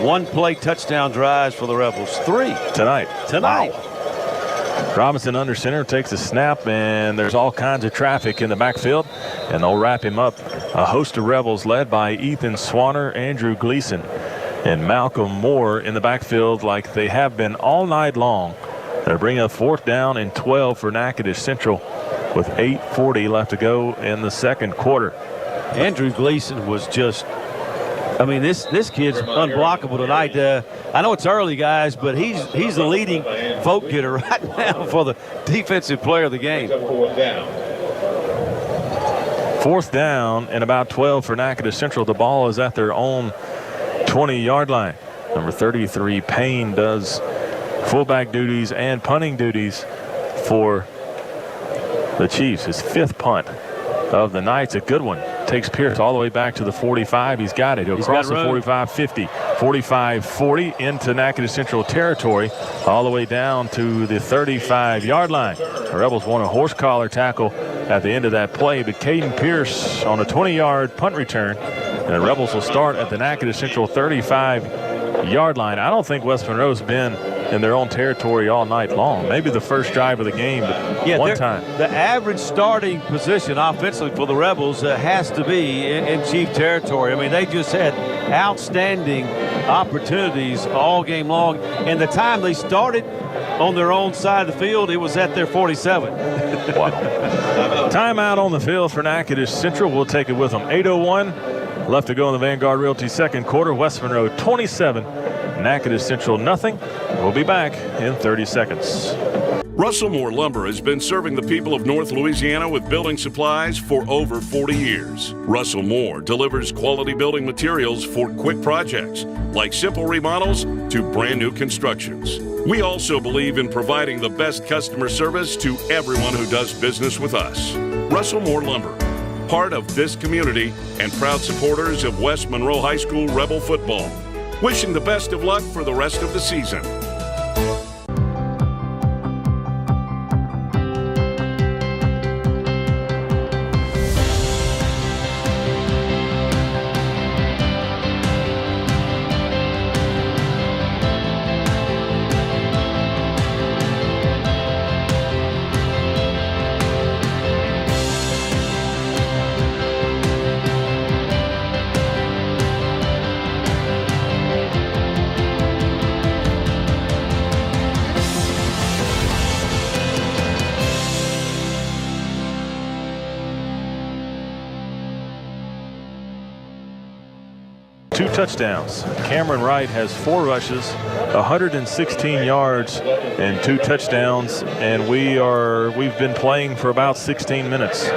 one-play touchdown drives for the Rebels. 3 tonight. Wow.
Robinson under center takes the snap, and there's all kinds of traffic in the backfield, and they'll wrap him up. A host of Rebels led by Ethan Swanner, Andrew Gleason, and Malcolm Moore in the backfield like they have been all night long. They'll bring up 4th down and 12 for Natchitoches Central with 8:40 left to go in the second quarter.
Andrew Gleason was just, I mean, this kid's unblockable tonight. I know it's early, guys, but he's the leading vote getter right now for the defensive player of the game.
4th down and about 12 for Natchitoches Central. The ball is at their own 20-yard line. Number 33, Payne, does fullback duties and punting duties for the Chiefs. His 5th punt of the night. It's a good one. Takes Pierce all the way back to the 45. He's got it. He'll cross the 45-50, 45-40 into Natchitoches Central territory, all the way down to the 35-yard line. The Rebels want a horse collar tackle at the end of that play, but Caden Pierce on a 20-yard punt return, and the Rebels will start at the Natchitoches Central 35-yard line. I don't think West Monroe's been in their own territory all night long. Maybe the first drive of the game, but
yeah,
one time.
The average starting position offensively for the Rebels has to be in Chief territory. I mean, they just had outstanding opportunities all game long. And the time they started on their own side of the field, it was at their 47.
Wow. Timeout on the field for Natchitoches Central. We'll take it with them. 8:01 left to go in the Vanguard Realty second quarter. West Monroe 27, Natchitoches Central nothing. We'll be back in 30 seconds.
Russell Moore Lumber has been serving the people of North Louisiana with building supplies for over 40 years. Russell Moore delivers quality building materials for quick projects, like simple remodels to brand new constructions. We also believe in providing the best customer service to everyone who does business with us. Russell Moore Lumber, part of this community and proud supporters of West Monroe High School Rebel football. Wishing the best of luck for the rest of the season.
2 touchdowns. Cameron Wright has 4 rushes, 116 yards, and 2 touchdowns. And we've been playing for about 16 minutes.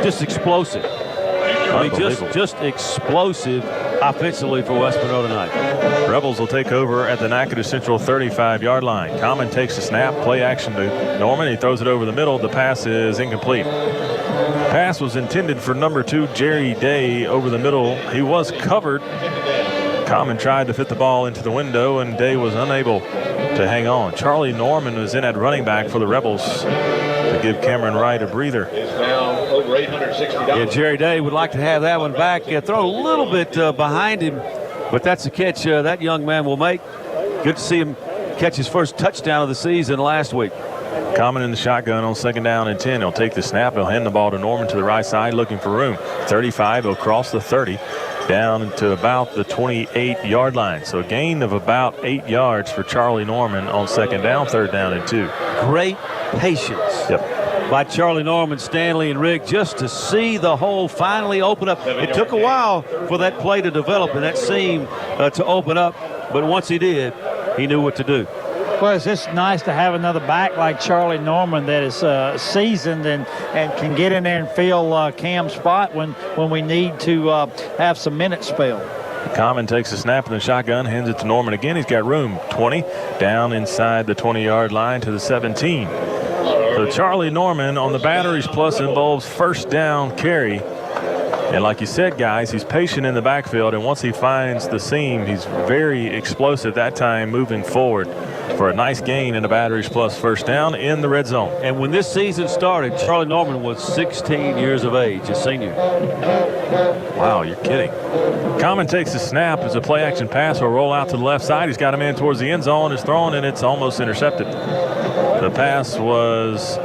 Just explosive. I mean, just explosive offensively for West Monroe tonight.
Rebels will take over at the Natchitoches Central 35-yard line. Common takes the snap, play action to Norman. He throws it over the middle. The pass is incomplete. Pass was intended for number 2, Jerry Day, over the middle. He was covered. Common tried to fit the ball into the window, and Day was unable to hang on. Charlie Norman was in at running back for the Rebels to give Cameron Wright a breather.
Over $860.
Yeah, Jerry Day would like to have that one back. Throw a little bit behind him, but that's a catch that young man will make. Good to see him catch his first touchdown of the season last week.
Common in the shotgun on 2nd down and 10. He'll take the snap. He'll hand the ball to Norman to the right side, looking for room. 35. He'll cross the 30 down to about the 28-yard line. So a gain of about 8 yards for Charlie Norman on 2nd down, 3rd down and 2.
Great patience.
Yep.
By Charlie Norman, Stanley, and Rick, just to see the hole finally open up. It took a while for that play to develop and that seam to open up, but once he did, he knew what to do.
Well, it's just nice to have another back like Charlie Norman that is seasoned and can get in there and fill Cam's spot when we need to have some minutes spilled.
Common takes a snap in the shotgun, hands it to Norman again. He's got room. 20 down inside the 20-yard line to the 17. So Charlie Norman on the batteries plus involves 1st down carry. And like you said, guys, he's patient in the backfield, and once he finds the seam, he's very explosive that time moving forward for a nice gain in the batteries plus 1st down in the red zone.
And when this season started, Charlie Norman was 16 years of age, a senior.
Wow, you're kidding. Common takes the snap as a play action pass will roll out to the left side. He's got a man towards the end zone, is thrown, and it's almost intercepted. The pass was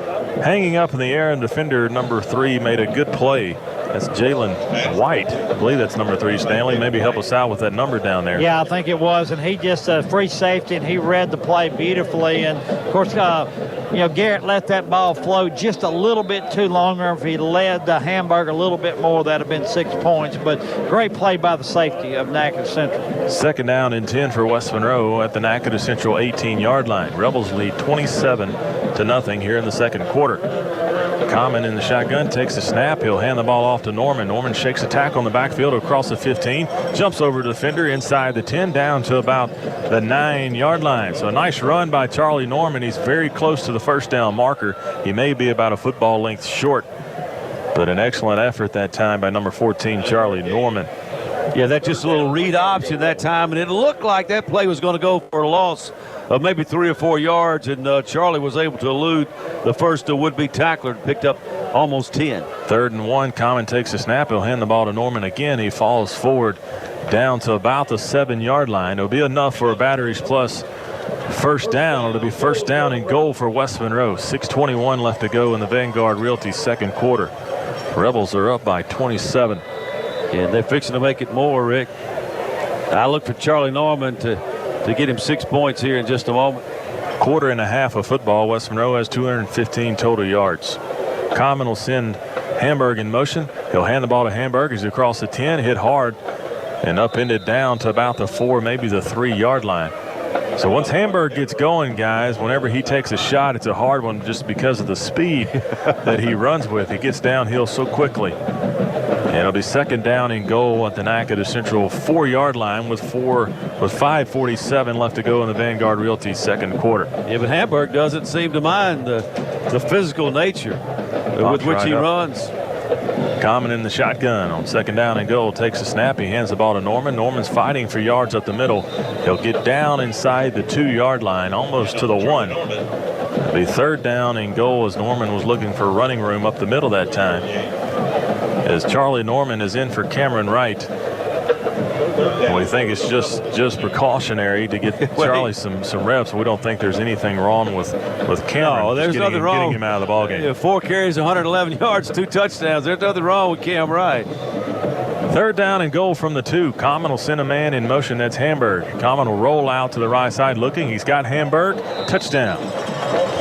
hanging up in the air, and defender number 3 made a good play. That's Jalen White. I believe that's number 3, Stanley. Maybe help us out with that number down there.
Yeah, I think it was, and he just free safety, and he read the play beautifully. And, of course, Garrett let that ball float just a little bit too longer. If he led the Hamburg a little bit more, that would have been 6 points. But great play by the safety of Natchitoches Central.
2nd down and 10 for West Monroe at the Natchitoches Central 18-yard line. Rebels lead 27-0 here in the 2nd quarter. Common in the shotgun takes the snap. He'll hand the ball off to Norman. Norman shakes a tackle on the backfield across the 15, jumps over to the defender inside the 10 down to about the 9-yard line. So a nice run by Charlie Norman. He's very close to the 1st down marker. He may be about a football length short, but an excellent effort that time by number 14, Charlie Norman.
Yeah, that's just a little read option that time, and it looked like that play was going to go for a loss of maybe 3 or 4 yards, and Charlie was able to elude the first would-be tackler and picked up almost 10.
3rd and 1. Common takes a snap. He'll hand the ball to Norman again. He falls forward down to about the 7-yard line. It'll be enough for a batteries plus 1st down. It'll be 1st down and goal for West Monroe. 6:21 left to go in the Vanguard Realty 2nd quarter. Rebels are up by 27.
Yeah, they're fixing to make it more, Rick. I look for Charlie Norman to get him 6 points here in just a moment.
Quarter and a half of football. West Monroe has 215 total yards. Common will send Hamburg in motion. He'll hand the ball to Hamburg as he across the 10, hit hard, and upended down to about the 4, maybe the 3-yard line. So once Hamburg gets going, guys, whenever he takes a shot, it's a hard one just because of the speed that he runs with. He gets downhill so quickly. And it'll be 2nd down and goal at the Natchitoches Central 4-yard line with 5:47 left to go in the Vanguard Realty 2nd quarter.
Yeah, but Hamburg doesn't seem to mind the physical nature with which he runs.
Common in the shotgun on 2nd down and goal, takes a snap. He hands the ball to Norman. Norman's fighting for yards up the middle. He'll get down inside the 2-yard line, almost to the 1. It'll be 3rd down and goal as Norman was looking for running room up the middle that time. As Charlie Norman is in for Cameron Wright. We think it's just precautionary to get Charlie some reps. We don't think there's anything wrong with Cameron.
No, there's nothing wrong.
Getting him out of the ballgame.
Yeah, 4 carries, 111 yards, 2 touchdowns. There's nothing wrong with Cam Wright.
3rd down and goal from the 2. Common will send a man in motion. That's Hamburg. Common will roll out to the right side looking. He's got Hamburg. Touchdown.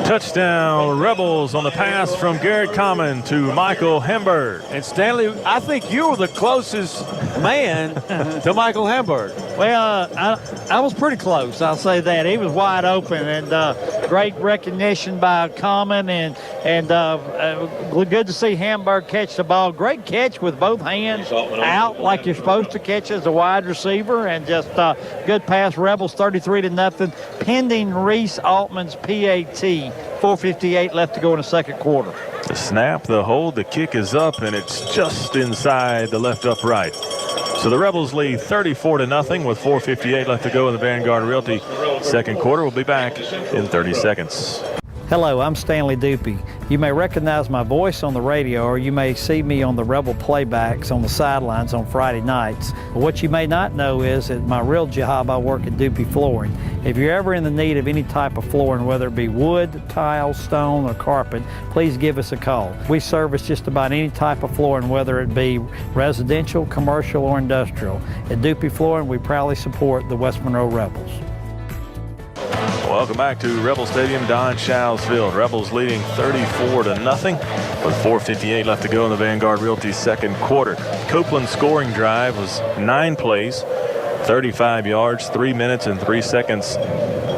Touchdown Rebels on the pass from Garrett Common to Michael Hemberg.
And Stanley, I think you were the closest man to Michael Hemberg.
Well, I was pretty close. I'll say that. He was wide open, and great recognition by Common, and good to see Hamburg catch the ball. Great catch with both hands out like you're supposed to catch as a wide receiver, and just good pass. Rebels 33-0, pending Reese Altman's PAT. 4:58 left to go in the second quarter.
The snap, the hold, the kick is up, and it's just inside the left upright. So the Rebels lead 34-0 with 4:58 left to go in the Vanguard Realty second quarter. We'll be back in 30 seconds.
Hello, I'm Stanley Dupuy. You may recognize my voice on the radio, or you may see me on the Rebel playbacks on the sidelines on Friday nights. But what you may not know is that my real job, I work at Dupuy Flooring. If you're ever in the need of any type of flooring, whether it be wood, tile, stone, or carpet, please give us a call. We service just about any type of flooring, whether it be residential, commercial, or industrial. At Dupuy Flooring, we proudly support the West Monroe Rebels.
Welcome back to Rebel Stadium, Don Schow's Field. Rebels leading 34-0 with 4:58 left to go in the Vanguard Realty second quarter. Copeland's scoring drive was 9 plays, 35 yards, 3 minutes and 3 seconds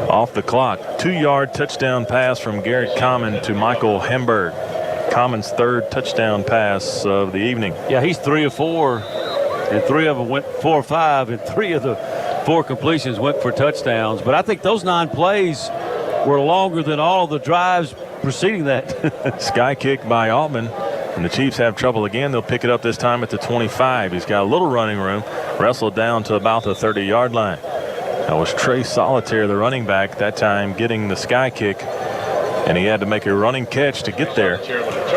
off the clock. 2-yard touchdown pass from Garrett Common to Michael Hemberg. Common's third touchdown pass of the evening.
Yeah, he's 3 of 4, and 3 of them went 4 or 5, and 3 of the 4 completions went for touchdowns. But I think those 9 plays were longer than all of the drives preceding that.
Sky kick by Altman, and the Chiefs have trouble again. They'll pick it up this time at the 25. He's got a little running room, wrestled down to about the 30-yard line. That was Trey Solitaire, the running back, that time getting the sky kick, and he had to make a running catch to get there.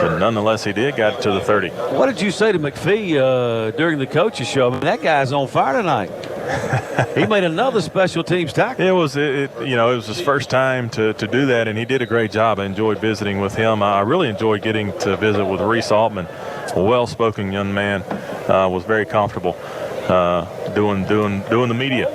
But nonetheless, he did, got to the 30.
What did you say to McPhee during the coaches show? I mean, that guy's on fire tonight. He made another special teams tackle.
It was his first time to do that, and he did a great job. I enjoyed visiting with him. I really enjoyed getting to visit with Reese Altman, a well-spoken young man. Was very comfortable doing the media.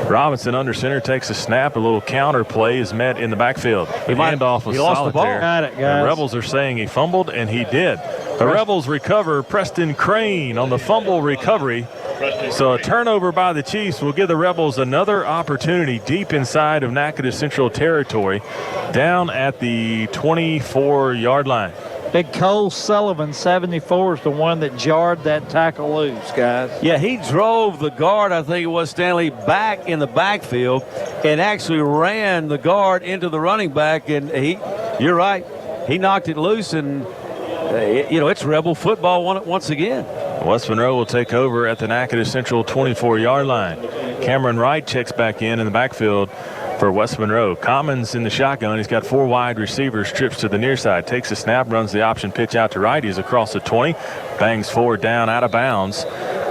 Robinson under center takes a snap. A little counter play is met in the backfield. The handoff was
lost the ball.
Solitaire.
Got it, guys.
The Rebels are saying he fumbled, and he did. The Rebels recover. Preston Crane on the fumble recovery. So a turnover by the Chiefs will give the Rebels another opportunity deep inside of Natchitoches Central territory, down at the 24-yard line.
Big Cole Sullivan, 74, is the one that jarred that tackle loose, guys.
Yeah, he drove the guard, I think it was, Stanley, back in the backfield and actually ran the guard into the running back. And you're right, he knocked it loose, and, it's Rebel football once again.
West Monroe will take over at the Natchitoches Central 24-yard line. Cameron Wright checks back in the backfield for West Monroe. Commons in the shotgun. He's got 4 wide receivers, trips to the near side, takes a snap, runs the option pitch out to right. He's across the 20, bangs forward down out of bounds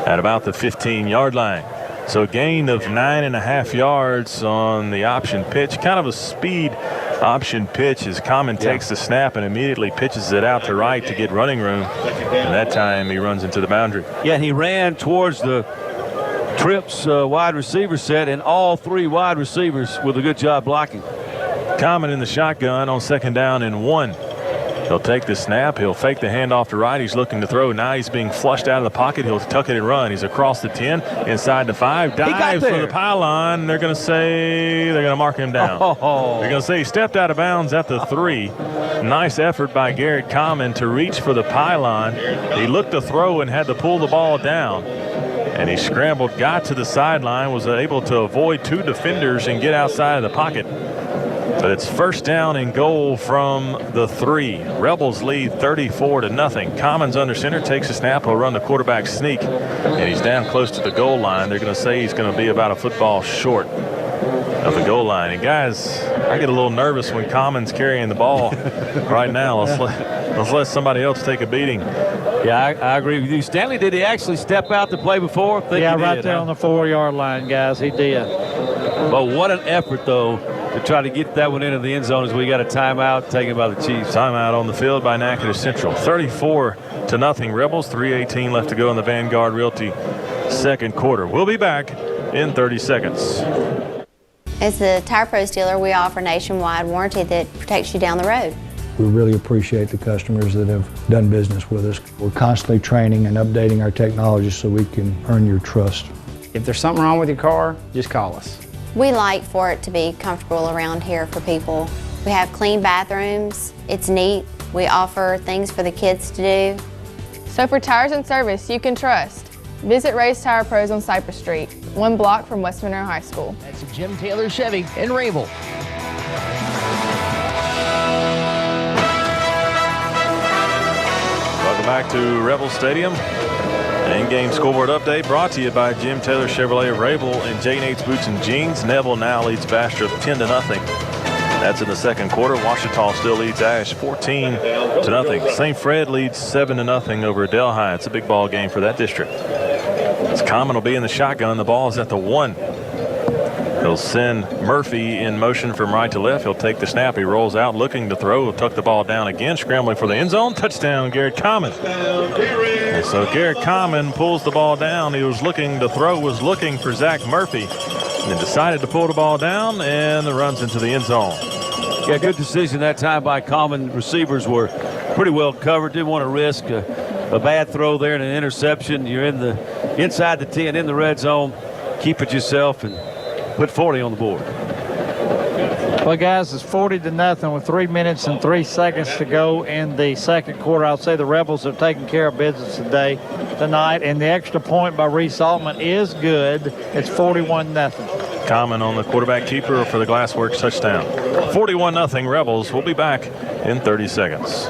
at about the 15-yard line. So a gain of 9.5 yards on the option pitch. Kind of a speed option pitch as Common takes the snap and immediately pitches it out to right to get running room. And that time he runs into the boundary.
Yeah, he ran towards the trips wide receiver set, and all 3 wide receivers with a good job blocking.
Common in the shotgun on second down and 1. He'll take the snap. He'll fake the handoff to right. He's looking to throw. Now he's being flushed out of the pocket. He'll tuck it and run. He's across the 10, inside the 5, dives for the pylon. They're going to mark him down. They're going to say he stepped out of bounds at the 3. Nice effort by Garrett Common to reach for the pylon. He looked to throw and had to pull the ball down. And he scrambled, got to the sideline, was able to avoid 2 defenders and get outside of the pocket. But it's first down and goal from the 3. Rebels lead 34-0. Commons under center, takes a snap. He'll run the quarterback sneak, and he's down close to the goal line. They're going to say he's going to be about a football short of the goal line. And guys, I get a little nervous when Commons carrying the ball right now. Let's let somebody else take a beating.
Yeah, I agree with you. Stanley, did he actually step out to play before?
Right there on the 4-yard line, guys. He did.
But what an effort, though, to try to get that one into the end zone as we got a timeout taken by the Chiefs.
Timeout on the field by Natchitoches Central. 34-0 Rebels. 3:18 left to go in the Vanguard Realty second quarter. We'll be back in 30 seconds.
As the Tire Pros dealer, we offer nationwide warranty that protects you down the road.
We really appreciate the customers that have done business with us. We're constantly training and updating our technology so we can earn your trust.
If there's something wrong with your car, just call us.
We like for it to be comfortable around here for people. We have clean bathrooms. It's neat. We offer things for the kids to do.
So for tires and service you can trust, visit Ray's Tire Pros on Cypress Street, 1 block from West Monroe High School.
That's Jim Taylor Chevy in Rabel.
Welcome back to Rebel Stadium. In-game scoreboard update brought to you by Jim Taylor Chevrolet of Rabel and J. Nate's Boots and Jeans. Neville now leads Bastrop 10-0. That's in the second quarter. Ouachita still leads Ash 14-0. St. Fred leads 7-0 over Delhi. It's a big ball game for that district. As Common will be in the shotgun. The ball is at the 1. He'll send Murphy in motion from right to left. He'll take the snap. He rolls out looking to throw. He'll tuck the ball down again, scrambling for the end zone. Touchdown, Garrett Common. And so Garrett Common pulls the ball down. He was looking to throw, was looking for Zach Murphy, and decided to pull the ball down, and the run's into the end zone.
Yeah, good decision that time by Common. Receivers were pretty well covered. Didn't want to risk a bad throw there and an interception. You're inside the 10 in the red zone. Keep it yourself and put 40 on the board.
Well, guys, it's 40-0 with 3 minutes and 3 seconds to go in the second quarter. I'll say the Rebels have taken care of business tonight, and the extra point by Reese Altman is good. It's 41-0.
Common on the quarterback keeper for the Glassworks touchdown. 41-0 Rebels. We'll be back in 30 seconds.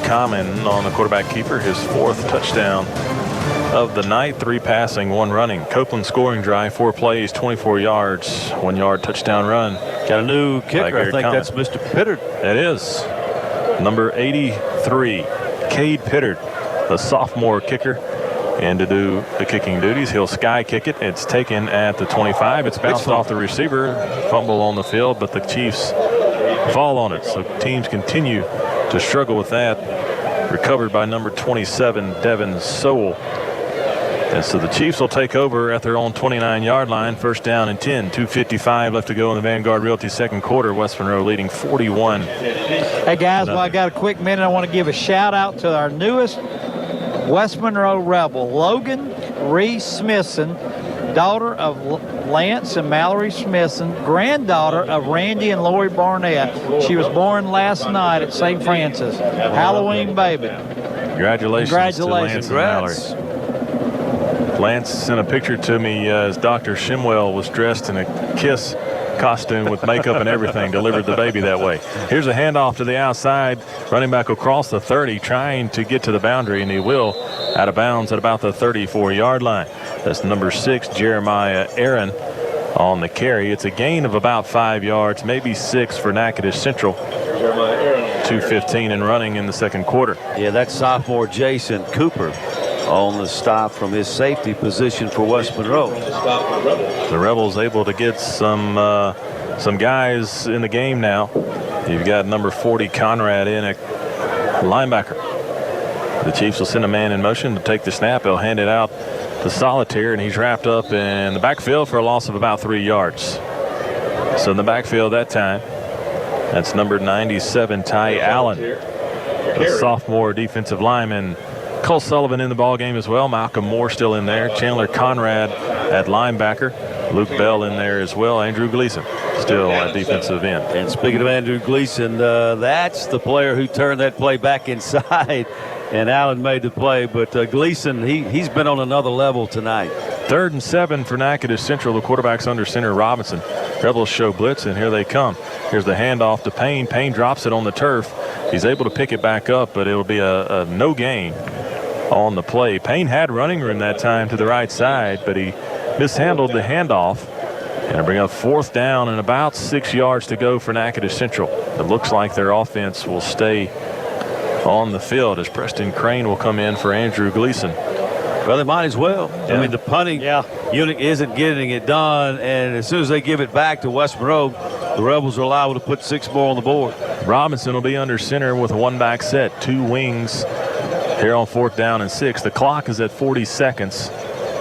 Common on the quarterback keeper, his 4th touchdown of the night. 3 passing, 1 running. Copeland scoring drive, 4 plays, 24 yards, 1 yard touchdown run.
Got a new kicker. I think that's Mr. Pittard.
That is number 83, Cade Pittard, the sophomore kicker. And to do the kicking duties, he'll sky kick it. It's taken at the 25. It's bounced off the receiver. Fumble on the field, but the Chiefs fall on it. So teams continue to struggle with that. Recovered by number 27, Devin Sowell. And so the Chiefs will take over at their own 29-yard line. First down and 10. 2:55 left to go in the Vanguard Realty second quarter. West Monroe leading 41.
Hey, guys, well, I got a quick minute. I want to give a shout-out to our newest West Monroe Rebel, Logan Reese Smithson, daughter of Lance and Mallory Smithson, granddaughter of Randy and Lori Barnett. She was born last night at St. Francis. Halloween baby.
Congratulations to Lance and Mallory. Lance sent a picture to me as Dr. Shimwell was dressed in a Kiss costume with makeup and everything, delivered the baby that way. Here's a handoff to the outside. Running back across the 30, trying to get to the boundary, and he will. Out of bounds at about the 34-yard line. That's number 6, Jeremiah Aaron, on the carry. It's a gain of about 5 yards, maybe 6 for Natchitoches Central. 2:15 and running in the second quarter.
Yeah, that's sophomore Jason Cooper on the stop from his safety position for West Monroe.
The Rebels able to get some guys in the game now. You've got number 40 Conrad in at linebacker. The Chiefs will send a man in motion to take the snap. They'll hand it out to Solitaire, and he's wrapped up in the backfield for a loss of about 3 yards. So in the backfield that time, that's number 97 Ty Allen, the sophomore defensive lineman. Cole Sullivan in the ball game as well. Malcolm Moore still in there. Chandler Conrad at linebacker. Luke Bell in there as well. Andrew Gleason still at defensive end.
And speaking of Andrew Gleason, that's the player who turned that play back inside, and Allen made the play. But Gleason, he's been on another level tonight.
3rd and 7 for Natchitoches Central. The quarterback's under center, Robinson. Rebels show blitz, and here they come. Here's the handoff to Payne. Payne drops it on the turf. He's able to pick it back up, but it'll be a no gain on the play. Payne had running room that time to the right side, but he mishandled the handoff. And bring up 4th down and about 6 yards to go for Natchitoches Central. It looks like their offense will stay on the field as Preston Crane will come in for Andrew Gleason.
Well, they might as well. Yeah. I mean, the punting unit isn't getting it done, and as soon as they give it back to West Monroe, the Rebels are liable to put 6 more on the board.
Robinson will be under center with a 1-back set, 2 wings here on 4th down and 6. The clock is at 40 seconds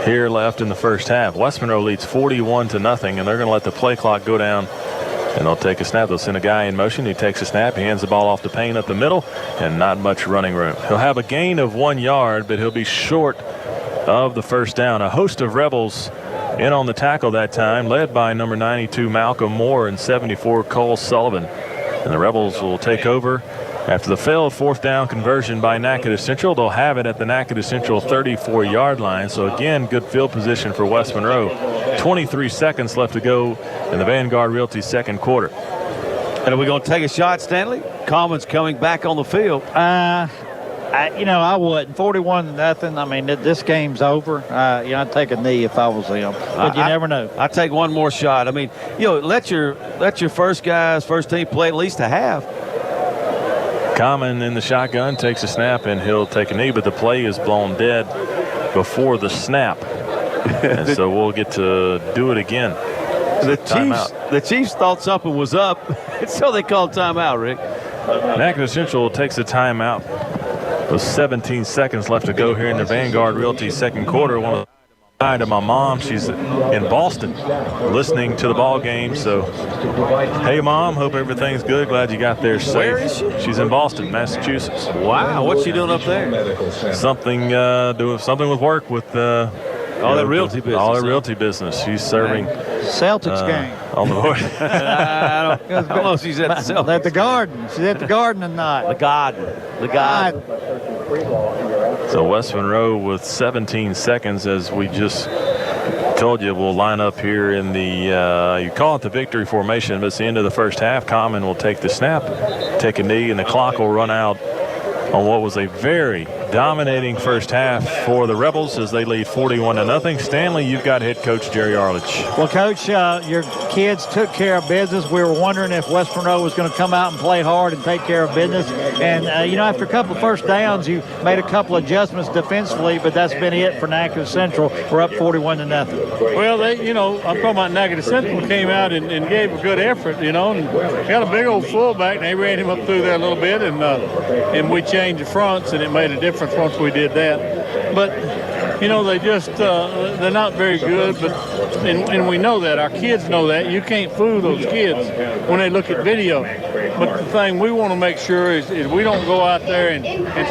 here left in the first half. West Monroe leads 41-0, and they're going to let the play clock go down, and they'll take a snap. They'll send a guy in motion. He takes a snap. He hands the ball off to Payne up the middle, and not much running room. He'll have a gain of 1 yard, but he'll be short of the first down. A host of Rebels in on the tackle that time, led by number 92 Malcolm Moore and 74 Cole Sullivan. And the Rebels will take over after the failed 4th down conversion by Natchitoches Central. They'll have it at the Natchitoches Central 34-yard line. So again, good field position for West Monroe. 23 seconds left to go in the Vanguard Realty second quarter.
And are we going to take a shot, Stanley? Common's coming back on the field.
I wouldn't. 41-0. I mean, this game's over. I'd take a knee if I was them, but you never know.
I'd take one more shot. I mean, let your first team play at least a half.
Common in the shotgun takes a snap, and he'll take a knee, but the play is blown dead before the snap. And so we'll get to do it again.
The Chiefs thought something was up, so they called timeout, Rick.
Natchitoches Central takes a timeout with 17 seconds left to go here in the Vanguard Realty second quarter. One to my mom, she's in Boston listening to the ball game. So hey Mom, hope everything's good, glad you got there safe.
Where is she?
She's in Boston, Massachusetts.
Wow, what's she doing up there?
Doing something with work with
all that realty business.
All that realty business. She's serving
Celtics game
on the board.
I don't know if she's at the Celtics.
At the Garden. She's at the Garden tonight.
The Garden.
So West Monroe with 17 seconds, as we just told you, will line up here in the, you call it the victory formation, but it's the end of the first half. Common will take the snap, take a knee, and the clock will run out on what was a very dominating first half for the Rebels as they lead 41-0. Stanley, you've got head coach Jerry Arledge.
Well, Coach, your kids took care of business. We were wondering if West Monroe was going to come out and play hard and take care of business. And, after a couple of first downs, you made a couple adjustments defensively, but that's been it for Natchitoches Central. We're up 41-0.
Well, I'm talking about Natchitoches Central came out and gave a good effort, and got a big old fullback, and they ran him up through there a little bit, and we changed the fronts, and it made a difference once we did that. But they just they're not very good, and we know that. Our kids know that. You can't fool those kids when they look at video. But the thing we want to make sure is we don't go out there and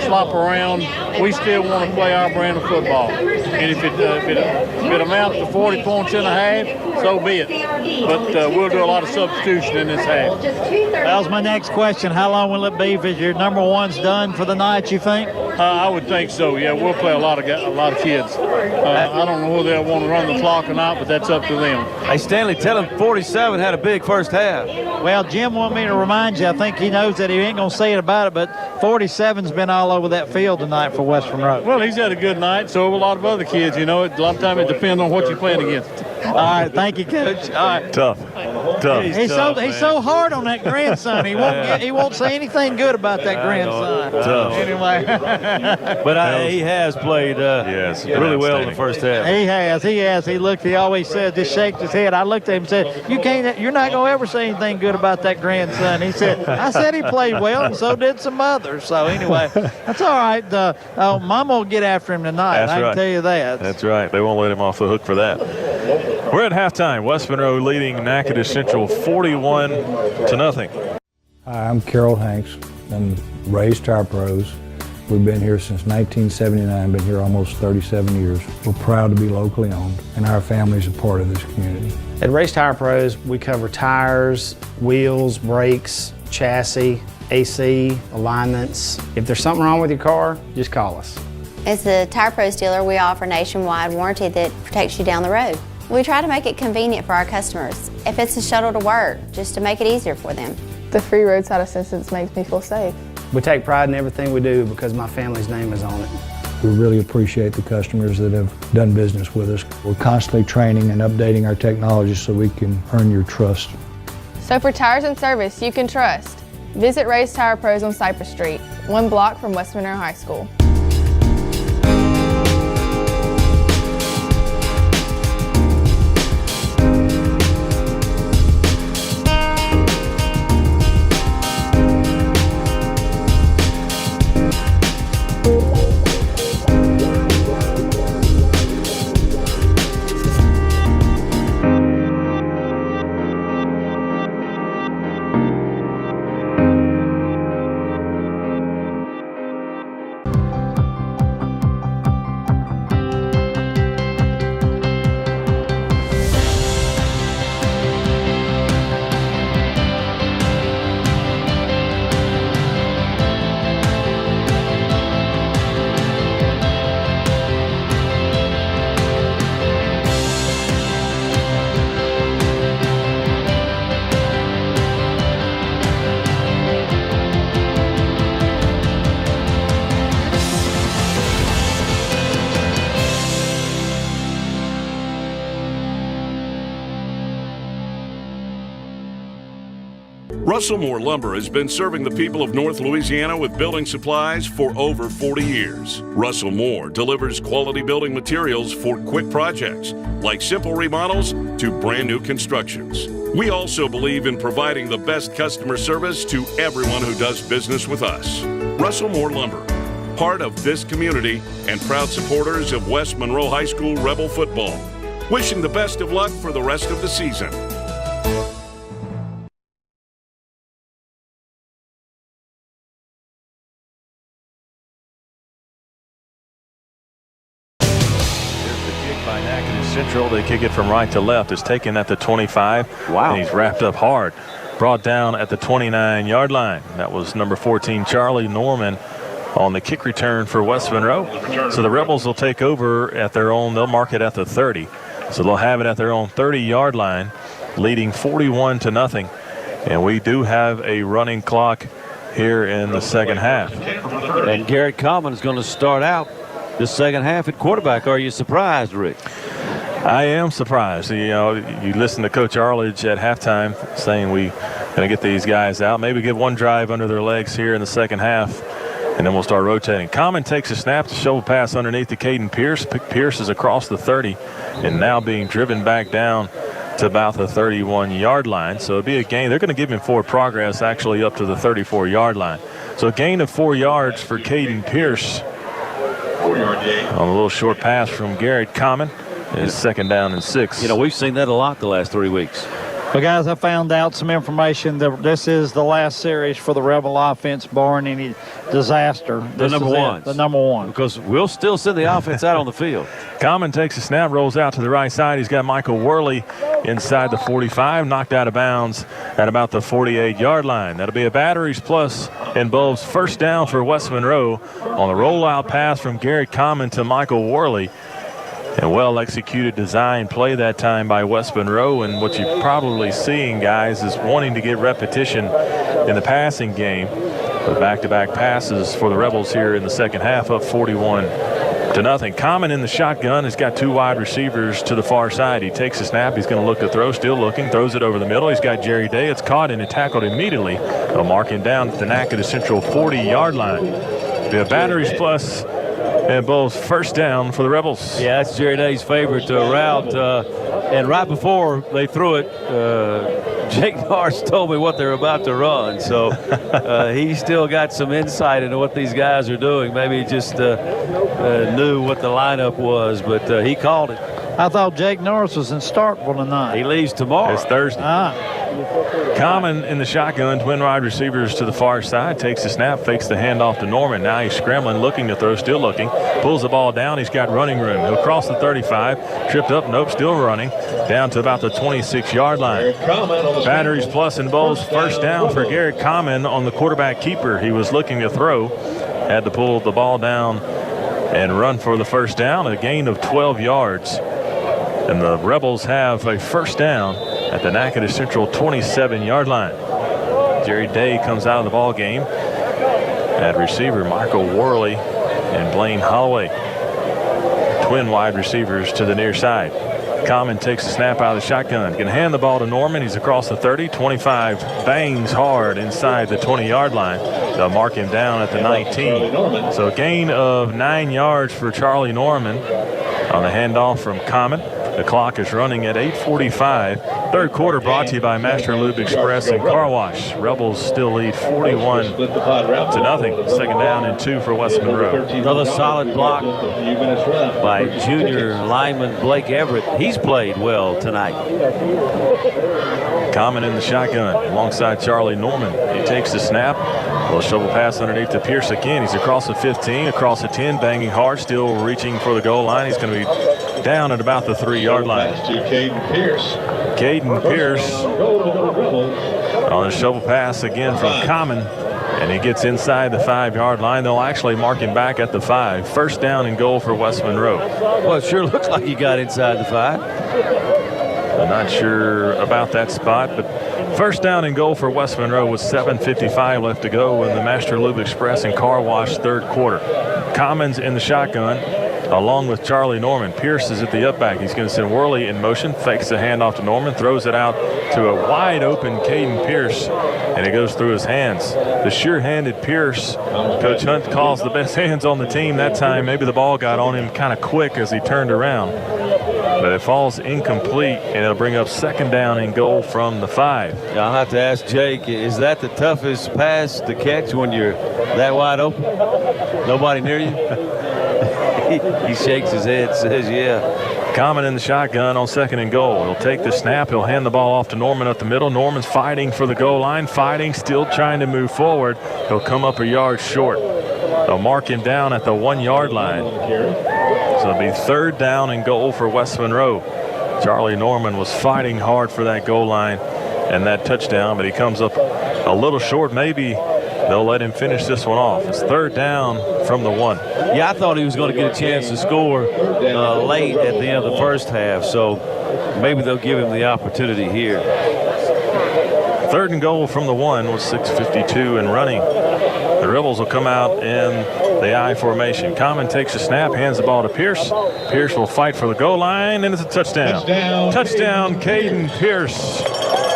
slop around. We still want to play our brand of football. And if it amounts to 40 points in a half, so be it. But we'll do a lot of substitution in this half.
That was my next question. How long will it be if your number one's done for the night, you think?
I would think so, yeah. We'll play a lot of kids. I don't know whether they'll want to run the clock or not, but that's up to them.
Hey, Stanley, tell him 47 had a big first half.
Well, Jim wanted me to remind you, I think he knows that he ain't going to say it about it, but 47's been all over that field tonight for West Monroe.
Well, he's had a good night, so have a lot of other kids. A lot of time it depends on what you're playing against.
All right, thank you, Coach. All right.
Tough.
He's so hard on that grandson. He won't say anything good about that grandson.
Tough.
Anyway.
But he has played really well in the first half.
He has. He always said, just shakes his head. I looked at him and said, you're not going to ever say anything good about that grandson. He said, I said he played well, and so did some others. So anyway, that's all right. Mama will get after him tonight. I can tell you that.
That's right. They won't let him off the hook for that. We're at halftime. West Monroe leading Natchitoches Central 41-0.
Hi, I'm Carol Hanks. I'm raised Tire Pros. We've been here since 1979, been here almost 37 years. We're proud to be locally owned, and our family's a part of this community.
At Race Tire Pros, we cover tires, wheels, brakes, chassis, AC, alignments. If there's something wrong with your car, just call us.
As the Tire Pros dealer, we offer nationwide warranty that protects you down the road. We try to make it convenient for our customers. If it's a shuttle to work, just to make it easier for them.
The free roadside assistance makes me feel safe.
We take pride in everything we do because my family's name is on it.
We really appreciate the customers that have done business with us. We're constantly training and updating our technology so we can earn your trust.
So for tires and service you can trust, visit Ray's Tire Pros on Cypress Street, 1 block from West Monroe High School.
Russell Moore Lumber has been serving the people of North Louisiana with building supplies for over 40 years. Russell Moore delivers quality building materials for quick projects, like simple remodels to brand new constructions. We also believe in providing the best customer service to everyone who does business with us. Russell Moore Lumber, part of this community and proud supporters of West Monroe High School Rebel football. Wishing the best of luck for the rest of the season.
By Natchitoches Central, they kick it from right to left. It's taken at the 25. Wow. And he's wrapped up hard. Brought down at the 29-yard line. That was number 14, Charlie Norman, on the kick return for West Monroe. So the Rebels will take over at their own. They'll mark it at the 30. So they'll have it at their own 30-yard line, leading 41-0. And we do have a running clock here in the second half.
And Garrett Common is going to start out the second half at quarterback. Are you surprised, Rick?
I am surprised. You know, you listen to Coach Arledge at halftime saying we going to get these guys out, maybe get one drive under their legs here in the second half, and then we'll start rotating. Common takes a snap to shovel pass underneath to Caden Pierce. Pierce is across the 30 and now being driven back down to about the 31-yard line. So it'll be a gain. They're going to give him forward progress actually up to the 34-yard line. So a gain of 4 yards for Caden Pierce on a little short pass from Garrett Common. Is second down and 6.
You know, we've seen that a lot the last 3 weeks.
Well, guys, I found out some information that this is the last series for the Rebel offense, barring any disaster.
The number one.
The number one.
Because we'll still send the offense out on the field.
Common takes a snap, rolls out to the right side. He's got Michael Worley inside the 45, knocked out of bounds at about the 48-yard line. That'll be a batteries plus involves first down for West Monroe on the rollout pass from Garrett Common to Michael Worley. And well-executed design play that time by West Monroe. And what you're probably seeing, guys, is wanting to get repetition in the passing game. But back-to-back passes for the Rebels here in the second half, up 41-0. Common in the shotgun has got 2 wide receivers to the far side. He takes a snap. He's going to look to throw, still looking, throws it over the middle. He's got Jerry Day. It's caught and it tackled immediately. They'll mark him down at the Natchitoches Central 40-yard line. The batteries plus and both first down for the Rebels.
Yeah, that's Jerry Day's favorite route. And right before they threw it, Jake Norris told me what they're about to run. So he still got some insight into what these guys are doing. Maybe he just knew what the lineup was, but he called it.
I thought Jake Norris was in Starkville tonight.
He leaves tomorrow.
It's Thursday. Common in the shotgun, twin wide receivers to the far side, takes the snap, fakes the handoff to Norman. Now he's scrambling, looking to throw, still looking, pulls the ball down. He's got running room. He'll cross the 35, tripped up, nope, still running, down to about the 26-yard line. Batteries plus and bowls first down for Garrett Common on the quarterback keeper. He was looking to throw, had to pull the ball down and run for the first down, a gain of 12 yards. And the Rebels have a first down at the Natchitoches Central 27-yard line. Jerry Day comes out of the ball game. At receiver, Michael Worley and Blaine Holloway. Twin wide receivers to the near side. Common takes the snap out of the shotgun. Can hand the ball to Norman. He's across the 30. 25 bangs hard inside the 20-yard line. They'll mark him down at the 19. So a gain of 9 yards for Charlie Norman on the handoff from Common. The clock is running at 8:45. Third quarter brought to you by Master Lube Express and Car Wash. Rebels still lead 41-0. Second down and 2 for West Monroe.
Another solid block by junior lineman Blake Everett. He's played well tonight.
Common in the shotgun alongside Charlie Norman. He takes the snap. A little shovel pass underneath to Pierce again. He's across the 15, across the 10, banging hard, still reaching for the goal line. He's going to be down at about the 3-yard line. Caden Pierce on a shovel pass again from Common, and he gets inside the 5-yard line. They'll actually mark him back at the 5. First down and goal for West Monroe.
Well, it sure looks like he got inside the 5.
I'm not sure about that spot, but first down and goal for West Monroe with 7:55 left to go in the Master Lube Express and Car Wash third quarter. Commons in the shotgun along with Charlie Norman. Pierce is at the up back. He's going to send Worley in motion, fakes the handoff to Norman, throws it out to a wide open Caden Pierce, and it goes through his hands. The sure-handed Pierce, Coach Hunt calls the best hands on the team that time. Maybe the ball got on him kind of quick as he turned around, but it falls incomplete, and it'll bring up second down and goal from the 5.
I'll have to ask Jake, is that the toughest pass to catch when you're that wide open? Nobody near you? He shakes his head, says yeah.
Common in the shotgun on second and goal. He'll take the snap. He'll hand the ball off to Norman up the middle. Norman's fighting for the goal line, still trying to move forward. He'll come up a yard short. They'll mark him down at the 1-yard line. So it'll be third down and goal for West Monroe. Charlie Norman was fighting hard for that goal line and that touchdown, but he comes up a little short. Maybe they'll let him finish this one off. It's third down from the 1.
Yeah, I thought he was going to get a chance to score late at the end of the first half, so maybe they'll give him the opportunity here.
Third and goal from the 1 with 6:52 and running. The Rebels will come out in the I formation. Common takes a snap, hands the ball to Pierce. Pierce will fight for the goal line, and it's a touchdown. Touchdown, Caden Pierce.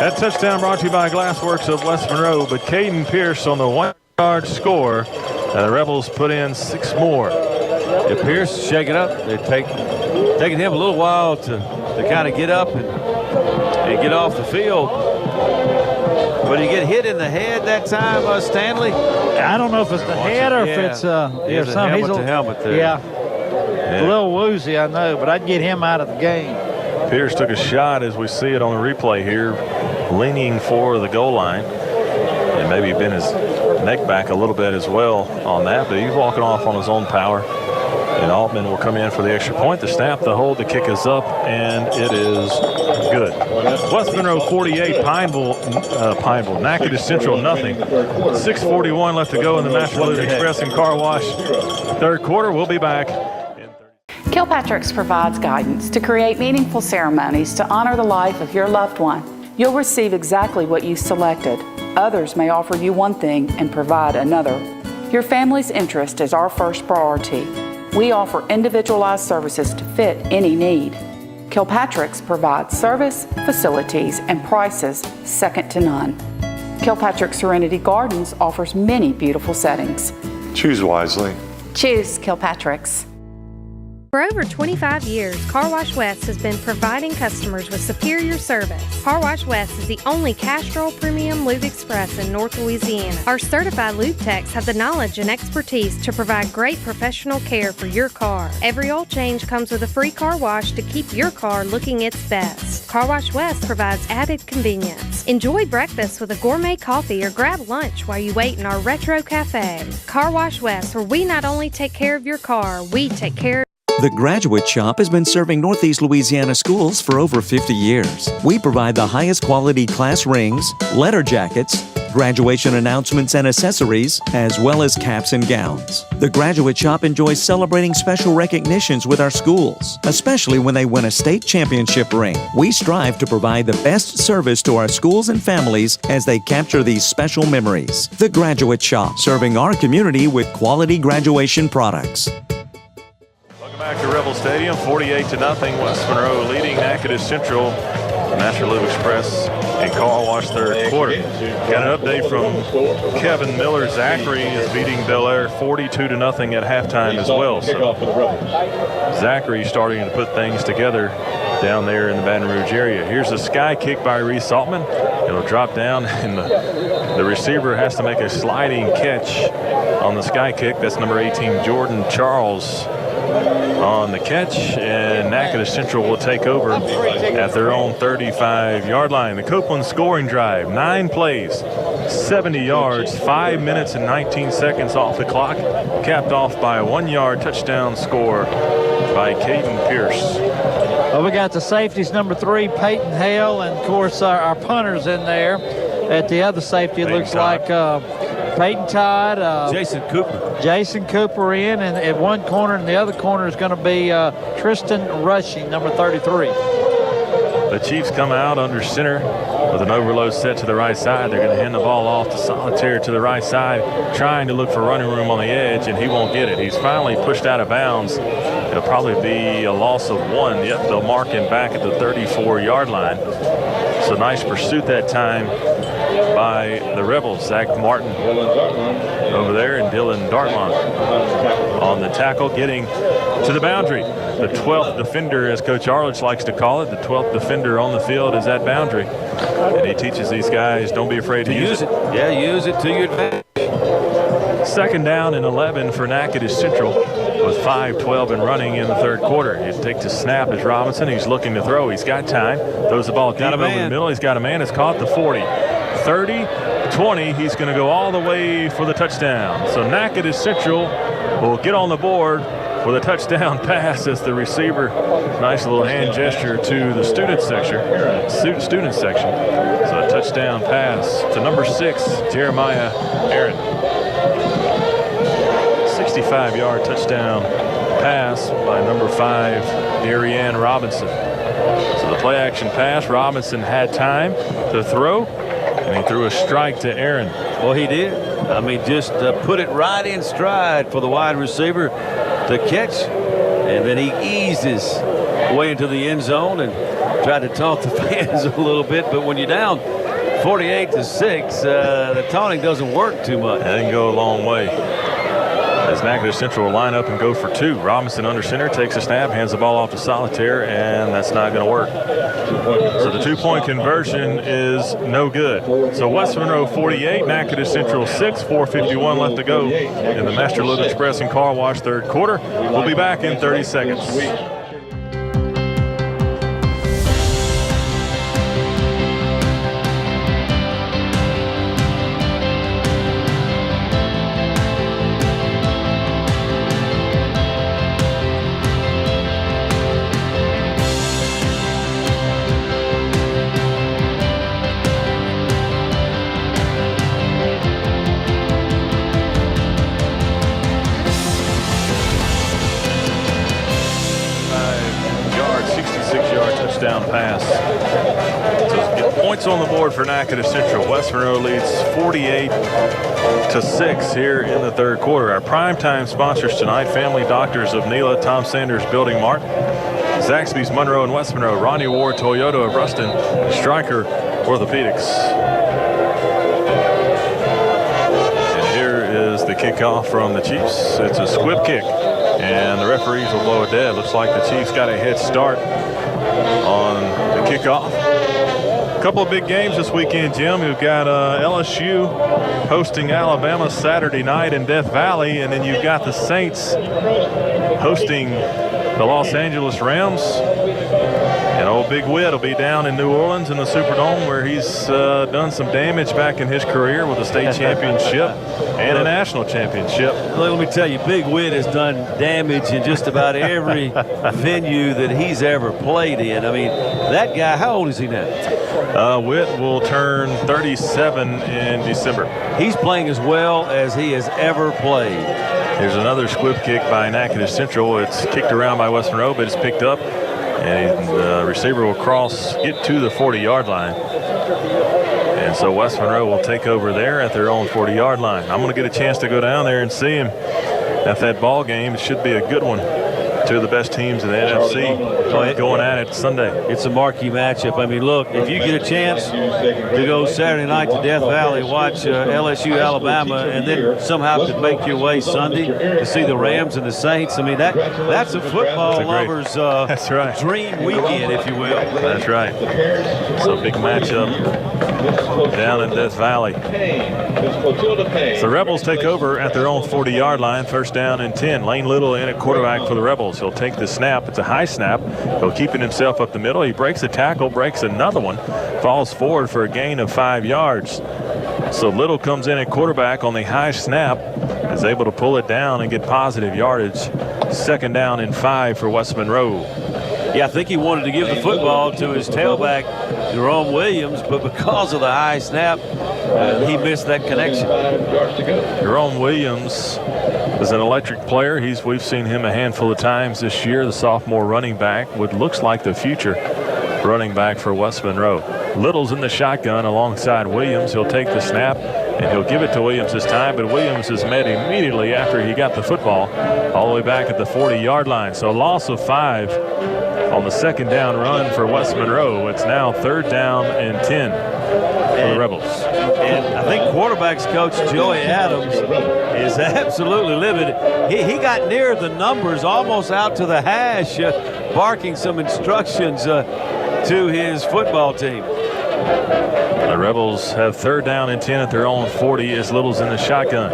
That touchdown brought to you by Glassworks of West Monroe, but Caden Pierce on the 1-yard score, and the Rebels put in 6 more.
Yeah, Pierce shaking up. They're taking him a little while to kind of get up and get off the field. But he get hit in the head that time, Stanley?
I don't know if it's the head or if it's
he's a helmet there.
Yeah, a little woozy, I know, but I'd get him out of the game.
Pierce took a shot, as we see it on the replay here, leaning for the goal line, and maybe bent his neck back a little bit as well on that, but he's walking off on his own power. And Altman will come in for the extra point. The snap, the hold, the kick is up, and it is good. West Monroe 48, Pineville, Natchitoches Central nothing. 6:41 left to go in the Master Lube Express and Car Wash third quarter. We'll be back.
Kilpatrick's provides guidance to create meaningful ceremonies to honor the life of your loved one. You'll receive exactly what you selected. Others may offer you one thing and provide another. Your family's interest is our first priority. We offer individualized services to fit any need. Kilpatrick's provides service, facilities, and prices second to none. Kilpatrick Serenity Gardens offers many beautiful settings.
Choose wisely.
Choose Kilpatrick's.
For over 25 years, Car Wash West has been providing customers with superior service. Car Wash West is the only Castrol Premium Lube Express in North Louisiana. Our certified lube techs have the knowledge and expertise to provide great professional care for your car. Every oil change comes with a free car wash to keep your car looking its best. Car Wash West provides added convenience. Enjoy breakfast with a gourmet coffee or grab lunch while you wait in our retro cafe. Car Wash West, where we not only take care of your car, we take care of
The Graduate Shop has been serving Northeast Louisiana schools for over 50 years. We provide the highest quality class rings, letter jackets, graduation announcements and accessories, as well as caps and gowns. The Graduate Shop enjoys celebrating special recognitions with our schools, especially when they win a state championship ring. We strive to provide the best service to our schools and families as they capture these special memories. The Graduate Shop, serving our community with quality graduation products.
Welcome back to Rebel Stadium, 48-0. West Monroe leading Natchitoches Central. Master Lube Express and car wash third quarter. Got an update from Kevin Miller. Zachary is beating Bel Air 42-0 at halftime as well. So Zachary starting to put things together down there in the Baton Rouge area. Here's a sky kick by Reese Altman. It'll drop down, and the receiver has to make a sliding catch on the sky kick. That's number 18, Jordan Charles, on the catch, and Natchitoches Central will take over at their own 35-yard line. The Copeland scoring drive, 9 plays, 70 yards, 5 minutes and 19 seconds off the clock, capped off by a 1-yard touchdown score by Caden Pierce.
Well, we got the safeties, number 3, Peyton Hale, and of course our punters in there. At the other safety, it looks like Peyton Todd, Jason Cooper in, and at one corner, and the other corner is going to be Tristan Rushing, number 33.
The Chiefs come out under center with an overload set to the right side. They're going to hand the ball off to Solitaire to the right side, trying to look for running room on the edge, and he won't get it. He's finally pushed out of bounds. It'll probably be a loss of 1. Yep, they'll mark him back at the 34-yard line. So nice pursuit that time by the Rebels. Zach Martin over there, and Dylan Dartmouth on the tackle, getting to the boundary. The 12th defender, as Coach Arledge likes to call it, the 12th defender on the field is at boundary. And he teaches these guys, don't be afraid to use it.
Yeah, use it to your advantage.
2nd down and 11 for Natchitoches Central with 5:12 and running in the third quarter. He takes a snap as Robinson. He's looking to throw. He's got time. Throws the ball deep over the middle. He's got a man. It's caught the 40. 30, 20. He's going to go all the way for the touchdown. So Natchitoches Central will get on the board with a touchdown pass as the receiver. Nice little hand gesture to the student section. So a touchdown pass to number 6, Jeremiah Aaron. 65-yard touchdown pass by number 5, Darianne Robinson. So the play action pass, Robinson had time to throw, and he threw a strike to Aaron.
Well, he did. I mean, just put it right in stride for the wide receiver to catch, and then he eased his way into the end zone and tried to taunt the fans a little bit. But when you're down 48-6, the taunting doesn't work too much.
That didn't go a long way. As Natchitoches Central will line up and go for 2. Robinson under center, takes a snap, hands the ball off to Solitaire, and that's not going to work. So the 2-point conversion is no good. So West Monroe 48, Natchitoches Central 6, 4:51 left to go in the Master Lube Express and Car Wash third quarter. We'll be back in 30 seconds. 66-yard touchdown pass. So get points on the board for Natchitoches Central. West Monroe leads 48-6 here in the third quarter. Our primetime sponsors tonight: Family Doctors of Nela, Tom Sanders Building Mart, Zaxby's Monroe and West Monroe, Ronnie Ward Toyota of Ruston, Stryker Orthopedics. And here is the kickoff from the Chiefs. It's a squib kick, and the referees will blow it dead. Looks like the Chiefs got a head start on the kickoff. A couple of big games this weekend, Jim. You've got LSU hosting Alabama Saturday night in Death Valley, and then you've got the Saints hosting the Los Angeles Rams. And old Big Whit will be down in New Orleans in the Superdome, where he's done some damage back in his career with a state championship and a national championship.
Let me tell you, Big Whit has done damage in just about every venue that he's ever played in. I mean, that guy, how old is he now?
Witt will turn 37 in December.
He's playing as well as he has ever played.
Here's another squib kick by Natchitoches Central. It's kicked around by West Monroe, but it's picked up, and the receiver will get to the 40-yard line. And so West Monroe will take over there at their own 40-yard line. I'm going to get a chance to go down there and see him at that ball game. It should be a good one. Two of the best teams in the NFC going at it Sunday.
It's a marquee matchup. I mean, look, if you get a chance to go Saturday night to Death Valley, watch LSU, Alabama, and then somehow could make your way Sunday to see the Rams and the Saints, I mean, that's a football lover's dream weekend, if you will.
That's right. So big matchup down in Death Valley. The Rebels take over at their own 40-yard line, first down and 10. Lane Little in at quarterback for the Rebels. He'll take the snap. It's a high snap. He'll keep it himself up the middle. He breaks a tackle, breaks another one, falls forward for a gain of 5 yards. So Little comes in at quarterback on the high snap, is able to pull it down and get positive yardage. Second down and 5 for West Monroe.
Yeah, I think he wanted to give the football to his tailback, Jerome Williams, but because of the high snap, he missed that connection.
Jerome Williams is an electric player. We've seen him a handful of times this year, the sophomore running back, what looks like the future running back for West Monroe. Little's in the shotgun alongside Williams. He'll take the snap, and he'll give it to Williams this time, but Williams is met immediately after he got the football all the way back at the 40-yard line. So a loss of 5 on the second down run for West Monroe. It's now third down and 10 for the Rebels.
And I think quarterbacks coach Joey Adams is absolutely livid. He got near the numbers, almost out to the hash, barking some instructions to his football team.
The Rebels have third down and 10 at their own 40 as Little's in the shotgun.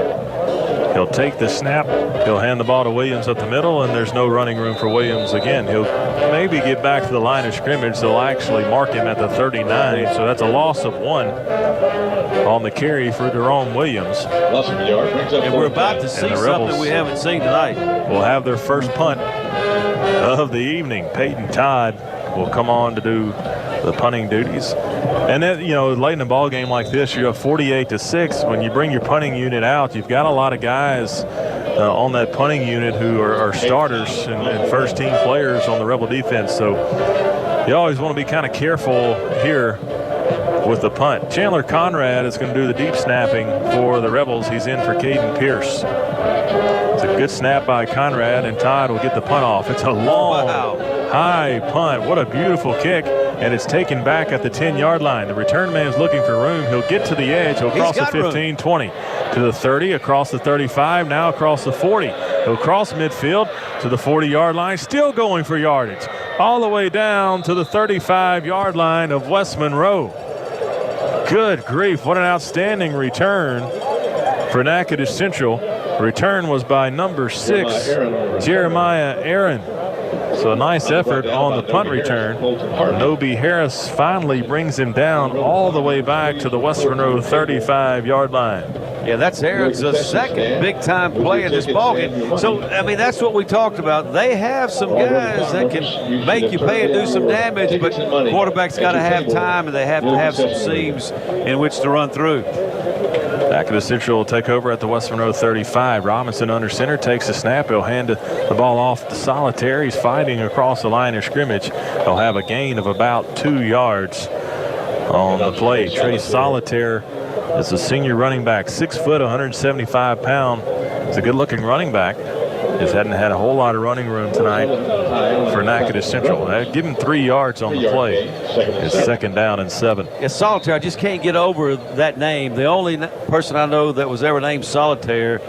He'll take the snap. He'll hand the ball to Williams up the middle, and there's no running room for Williams again. He'll maybe get back to the line of scrimmage. They'll actually mark him at the 39, so that's a loss of 1 on the carry for Jerome Williams.
And we're about to see something we haven't seen tonight.
Will have their first punt of the evening. Peyton Todd will come on to do the punting duties. And then, late in a ball game like this, you're up 48-6. When you bring your punting unit out, you've got a lot of guys on that punting unit who are starters and first-team players on the Rebel defense. So you always want to be kind of careful here with the punt. Chandler Conrad is going to do the deep snapping for the Rebels. He's in for Caden Pierce. It's a good snap by Conrad, and Todd will get the punt off. It's a long, high punt. What a beautiful kick. And it's taken back at the 10-yard line. The return man is looking for room. He'll get to the edge. He'll cross the 15, 20, to the 30, across the 35, now across the 40. He'll cross midfield to the 40-yard line, still going for yardage, all the way down to the 35-yard line of West Monroe. Good grief, what an outstanding return for Natchitoches Central. The return was by number 6, Jeremiah Aaron. So a nice effort on the punt return. Nobi Harris finally brings him down all the way back to the West Monroe 35-yard line.
Yeah, that's Aaron's second big-time play in this ballgame. So, I mean, that's what we talked about. They have some guys that can make you pay and do some damage, but quarterback's got to have time, and they have to have some seams in which to run through.
Natchitoches Central will take over at the West Monroe 35. Robinson under center takes the snap. He'll hand the ball off to Solitaire. He's fighting across the line of scrimmage. He'll have a gain of about 2 yards on the play. Trey Solitaire is a senior running back, 6 foot, 175 pound. He's a good-looking running back. Just hadn't had a whole lot of running room tonight for Natchitoches Central. Give him 3 yards on the play. It's second down and 7.
Yeah, Solitaire, I just can't get over that name. The only person I know that was ever named Solitaire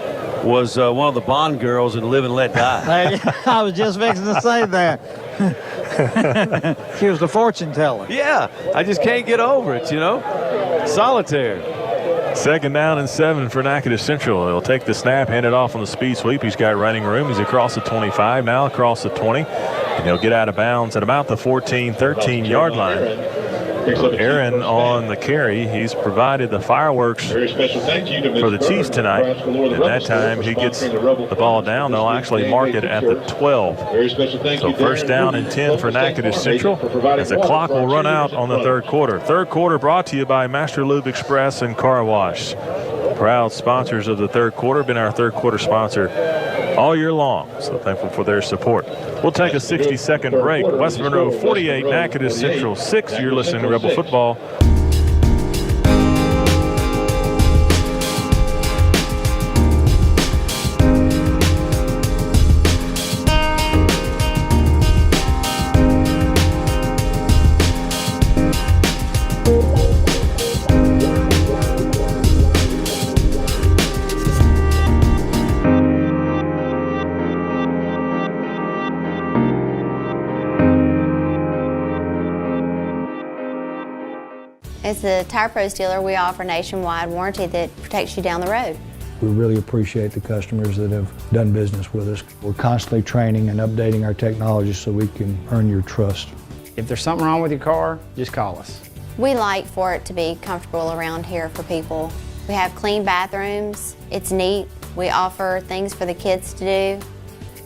was one of the Bond girls in Live and Let Die.
I was just fixing to say that. She was the fortune teller.
Yeah, I just can't get over it, Solitaire.
Second down and 7 for Natchitoches Central. He'll take the snap, hand it off on the speed sweep. He's got running room. He's across the 25, now across the 20. And he'll get out of bounds at about the 14, 13-yard line. Aaron on the carry. He's provided the fireworks for the Chiefs tonight. And that time he gets the ball down. They'll actually mark it at the 12. So first down and 10 for Natchitoches Central as the clock will run out on the third quarter. Third quarter brought to you by Master Lube Express and Car Wash. Proud sponsors of the third quarter, been our third quarter sponsor all year long. So thankful for their support. We'll take a 60-second break. West Monroe 48, Natchitoches Central 6. You're listening to Rebel Football.
As the Tire Pros dealer, we offer nationwide warranty that protects you down the road.
We really appreciate the customers that have done business with us. We're constantly training and updating our technology so we can earn your trust.
If there's something wrong with your car, just call us.
We like for it to be comfortable around here for people. We have clean bathrooms, it's neat. We offer things for the kids to do.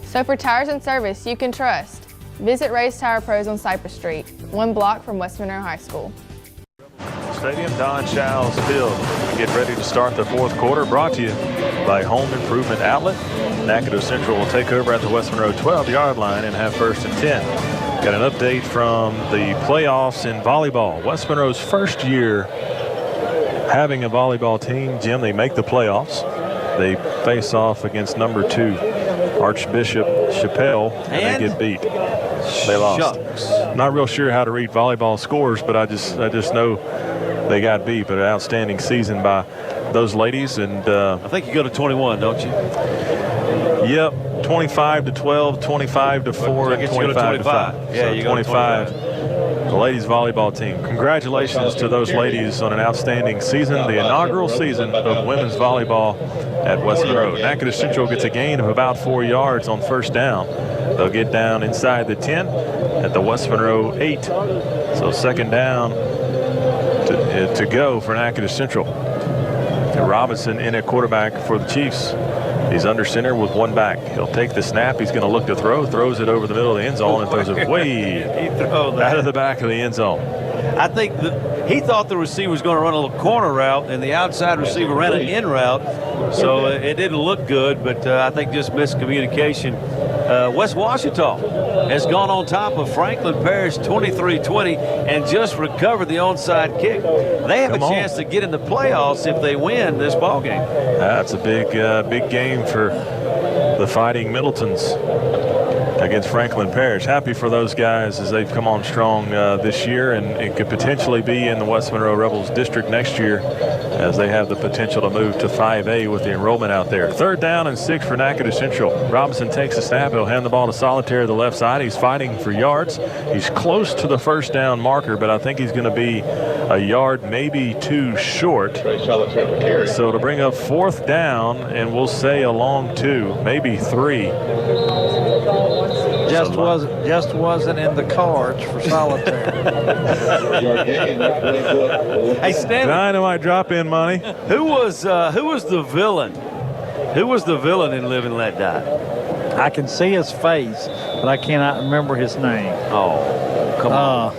So for tires and service you can trust, visit Ray's Tire Pros on Cypress Street, 1 block from West Monroe High School.
Stadium, Don Chow's Field. Get ready to start the fourth quarter. Brought to you by Home Improvement Outlet. Natchitoches Central will take over at the West Monroe 12-yard line and have first and 10. Got an update from the playoffs in volleyball. West Monroe's first year having a volleyball team. Jim, they make the playoffs. They face off against number 2 Archbishop Chappelle, and they get beat. They lost. Shucks. Not real sure how to read volleyball scores, but I just know they got beat. But an outstanding season by those ladies. And
I think you go to 21, don't you?
Yep, 25-12, 25-4, and 25-5.
Yeah,
so
you go
25. The ladies volleyball team. Congratulations to those ladies on an outstanding season, the inaugural season of women's volleyball at West Monroe. Natchitoches Central gets a gain of about 4 yards on first down. They'll get down inside the 10 at the West Monroe 8. So second down to go for Natchitoches Central. And Robinson in at quarterback for the Chiefs. He's under center with one back. He'll take the snap. He's going to look to throw. Throws it over the middle of the end zone and throws it way out of the back of the end zone.
I think he thought the receiver was going to run a little corner route, and the outside receiver ran an in route. So it didn't look good, but I think just miscommunication. West Washita has gone on top of Franklin Parish 23-20 and just recovered the onside kick. They have a chance to get in the playoffs if they win this ball game.
That's a big game for the Fighting Middletons against Franklin Parish. Happy for those guys as they've come on strong this year, and it could potentially be in the West Monroe Rebels district next year as they have the potential to move to 5A with the enrollment out there. Third down and 6 for Natchitoches Central. Robinson takes a snap. He'll hand the ball to Solitaire to the left side. He's fighting for yards. He's close to the first down marker, but I think he's going to be a yard, maybe 2 short. So to bring up fourth down, and we'll say a long 2, maybe 3.
Just wasn't in the cards for Solitaire.
Hey, Stanley,
dynamite drop-in money.
Who was the villain? Who was the villain in Live and Let Die?
I can see his face, but I cannot remember his name.
Oh, come on.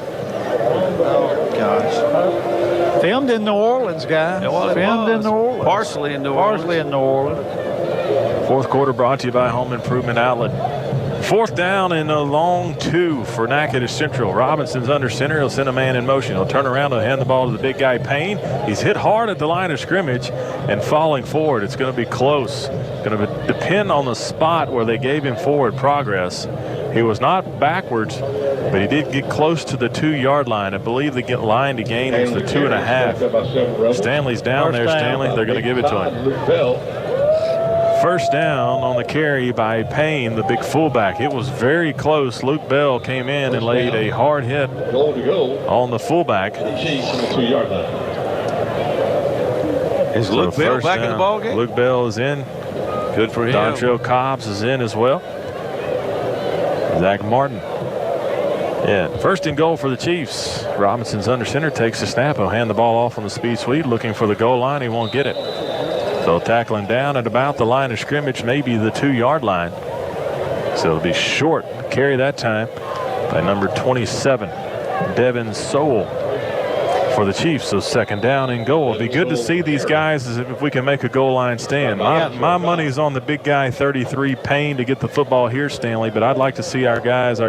Oh gosh. Filmed in New Orleans, guys.
Well,
Filmed in New Orleans.
Partially in New Orleans.
Partially in New Orleans.
Fourth quarter brought to you by Home Improvement Outlet. Fourth down and a long 2 for Natchitoches Central. Robinson's under center. He'll send a man in motion. He'll turn around and hand the ball to the big guy, Payne. He's hit hard at the line of scrimmage and falling forward. It's going to be close. It's going to depend on the spot where they gave him forward progress. He was not backwards, but he did get close to the 2-yard line. I believe the line to gain is the 2.5. Stanley's down there. Stanley, they're going to give it to him. First down on the carry by Payne, the big fullback. It was very close. Luke Bell came in and laid a hard hit on the fullback.
Is Luke Bell back in the ball game?
Luke Bell is in.
Good for him.
Dontrell Cobbs is in as well. Zach Martin Yeah, first and goal for the Chiefs. Robinson's under center, takes the snap. He'll hand the ball off on the speed sweep, looking for the goal line. He won't get it. So tackling down at about the line of scrimmage, maybe the 2-yard line. So it'll be short carry that time by number 27, Devin Sowell, for the Chiefs. So second down and goal. It'll be good to see these guys if we can make a goal line stand. My money's on the big guy 33, Payne, to get the football here, Stanley, but I'd like to see our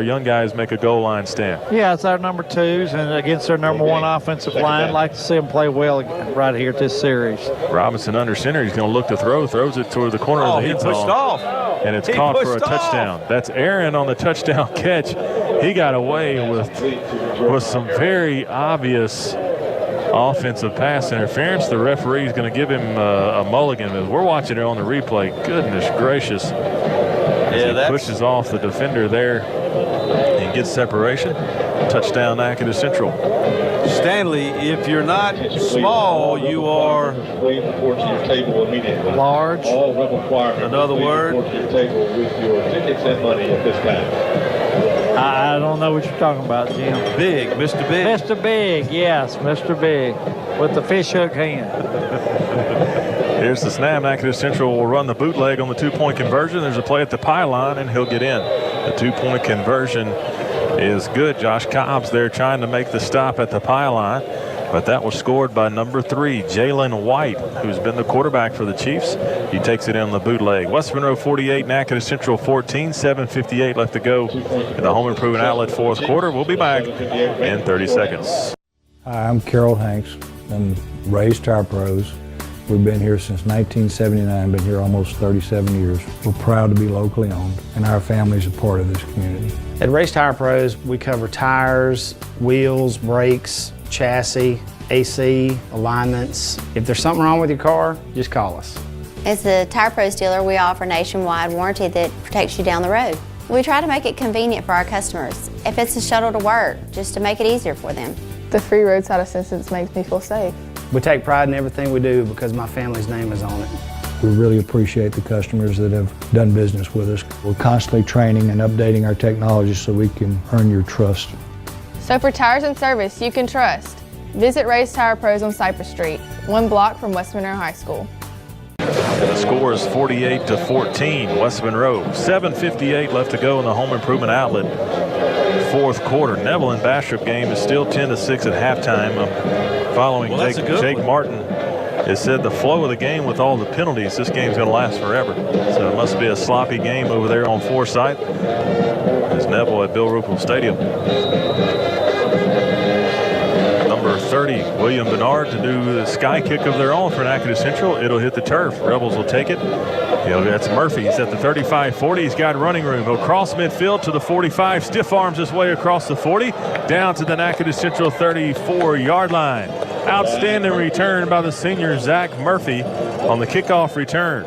young guys make a goal line stand.
Yeah, it's our number 2s, and against their number 1 offensive line. I'd like to see them play well right here at this series.
Robinson under center. He's going to look to throw. Throws it toward the corner of the end zone.
He pushed off.
And it's caught for a touchdown. That's Aaron on the touchdown catch. He got away with some very obvious offensive pass interference. The referee is going to give him a mulligan. We're watching it on the replay. Goodness gracious. He pushes off the defender there and gets separation. Touchdown, Natchitoches Central.
Stanley, if you're not small, you are
large.
Another word.
I don't know what you're talking about, Jim.
Big, Mr. Big.
Mr. Big, yes, Mr. Big, with the fishhook hand.
Here's the snap. Natchitoches Central will run the bootleg on the 2-point conversion. There's a play at the pylon, and he'll get in. The 2-point conversion is good. Josh Cobbs there trying to make the stop at the pylon, but that was scored by number 3, Jalen White, who's been the quarterback for the Chiefs. He takes it in the bootleg. West Monroe 48, Natchitoches Central 14, 7:58 left to go in the Home Improvement Outlet fourth quarter. We'll be back in 30 seconds.
Hi, I'm Carol Hanks. I'm Raised Tire Pros. We've been here since 1979, been here almost 37 years. We're proud to be locally owned, and our family's a part of this community.
At Race Tire Pros, we cover tires, wheels, brakes, chassis, AC, alignments. If there's something wrong with your car, just call us.
As the Tire Pros dealer, we offer nationwide warranty that protects you down the road. We try to make it convenient for our customers. If it's a shuttle to work, just to make it easier for them.
The free roadside assistance makes me feel safe.
We take pride in everything we do because my family's name is on it.
We really appreciate the customers that have done business with us. We're constantly training and updating our technology so we can earn your trust.
So for tires and service you can trust, visit Raised Tire Pros on Cypress Street, 1 block from West Monroe High School.
And the score is 48-14, West Monroe. 7:58 left to go in the Home Improvement Outlet fourth quarter. Neville and Bastrop game is still 10-6 at halftime. Following Jake Martin has said the flow of the game with all the penalties, this game's going to last forever. So it must be a sloppy game over there on Forsyth. As Neville at Bill Ruppel Stadium. Number 30, William Bernard, to do the sky kick of their own for Natchitoches Central. It'll hit the turf. Rebels will take it. That's Murphy. He's at the 35-40. He's got running room. He'll cross midfield to the 45. Stiff arms his way across the 40. Down to the Natchitoches Central 34-yard line. Outstanding return by the senior Zach Murphy on the kickoff return.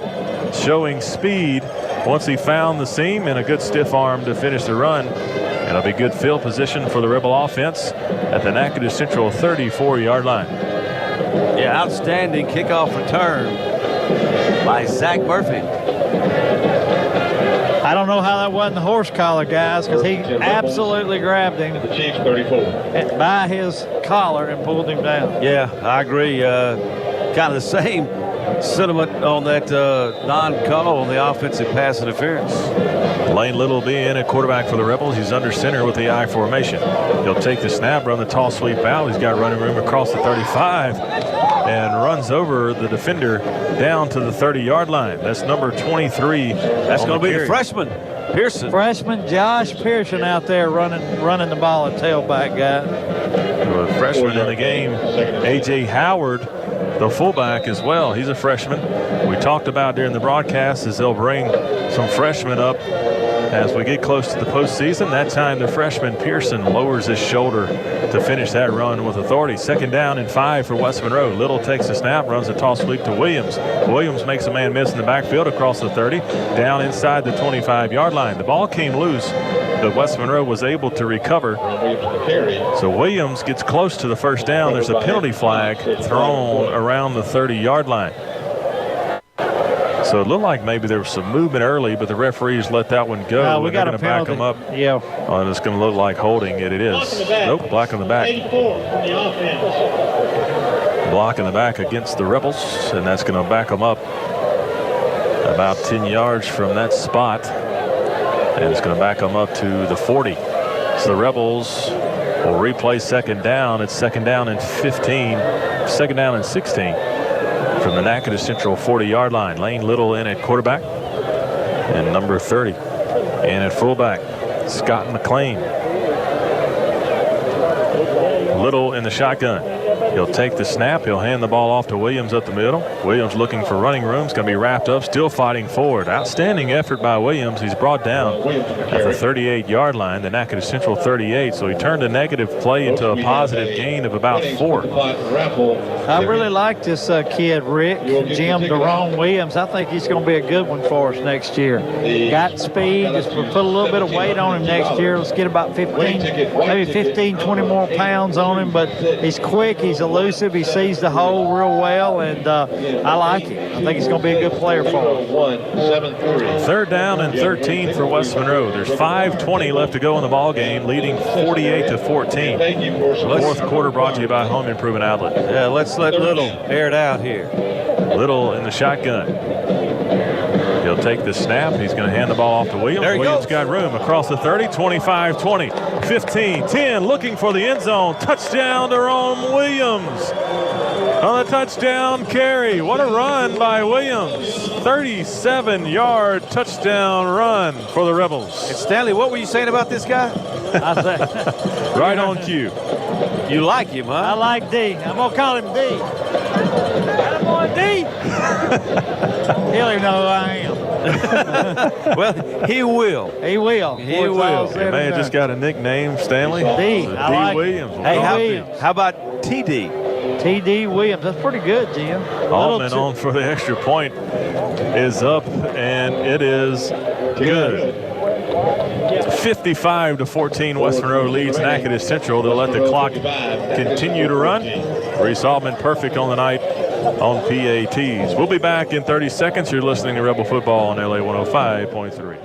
Showing speed once he found the seam and a good stiff arm to finish the run. And it'll be good field position for the Rebel offense at the Natchitoches Central 34-yard line.
Yeah, outstanding kickoff return by Zach Murphy.
I don't know how that wasn't the horse collar, guys, because he absolutely grabbed him
The Chiefs 34.
by his collar and pulled him down.
Yeah, I agree. Kind of the same sentiment on that non-call on the offensive pass interference.
Lane Little will be in at quarterback for the Rebels. He's under center with the I formation. He'll take the snap, run the toss sweep out. He's got running room across the 35 and runs over the defender down to the 30-yard line. That's number 23.
That's going to be the freshman, Pearson.
Freshman Josh Pearson out there running the ball at tailback guy.
A freshman in the game, A.J. Howard, the fullback as well. He's a freshman. We talked about during the broadcast as they'll bring some freshmen up as we get close to the postseason. That time the freshman Pearson lowers his shoulder to finish that run with authority. Second down and 5 for West Monroe. Little takes the snap, runs a toss sweep to Williams. Williams makes a man miss in the backfield across the 30, down inside the 25-yard line. The ball came loose, but West Monroe was able to recover. So Williams gets close to the first down. There's a penalty flag thrown around the 30-yard line. So So it looked like maybe there was some movement early, but the referees let that one go.
We got
going to back them up.
Yeah.
And it's going to look like holding it. It is. Nope, block on the back.
84 from the offense.
Block in the back against the Rebels, and that's going to back them up about 10 yards from that spot. And it's going to back them up to the 40. So the Rebels will replay second down. It's second down and 15, second down and 16 from the Natchitoches Central 40-yard line. Lane Little in at quarterback, and number 30 in at fullback, Scott McLean. Little in the shotgun. He'll take the snap. He'll hand the ball off to Williams up the middle. Williams looking for running room. It's going to be wrapped up, still fighting forward. Outstanding effort by Williams. He's brought down at the 38-yard line, the Natchitoches Central 38. So he turned a negative play into a positive gain of about 4.
I really like this kid, Rick, Jim Deron Williams. I think he's going to be a good one for us next year. Got speed. Just put a little bit of weight on him next year. Let's get about maybe 15, 20 more pounds on him. But he's quick. He's elusive. He sees the hole real well, and I like him. I think he's going to be a good player for him.
Third down and 13 for West Monroe. There's 5:20 left to go in the ball game, leading 48-14. Fourth quarter brought to you by Home Improvement Outlet.
Yeah, let's let Little air it out here.
Little in the shotgun. He'll take the snap. He's going to hand the ball off to Williams. Williams got room across the 30, 25, 20, 15, 10, looking for the end zone. Touchdown to Rome Williams. On the touchdown carry. What a run by Williams. 37-yard touchdown run for the Rebels.
And Stanley, what were you saying about this guy?
Right on cue.
You like him, huh?
I like D. I'm going to call him D. Attaboy, D. He'll even know who I am.
Well, he will.
He will.
He will.
He may have just got a nickname, Stanley.
D.
D. Williams.
Hey, how about TD?
TD Williams. That's pretty good, Jim.
Altman on for the extra point is up, and it is good. 55-14, West Monroe leads Natchitoches Central. They'll let the clock continue to run. Reese Altman perfect on the night on PATs. We'll be back in 30 seconds. You're listening to Rebel Football on LA 105.3.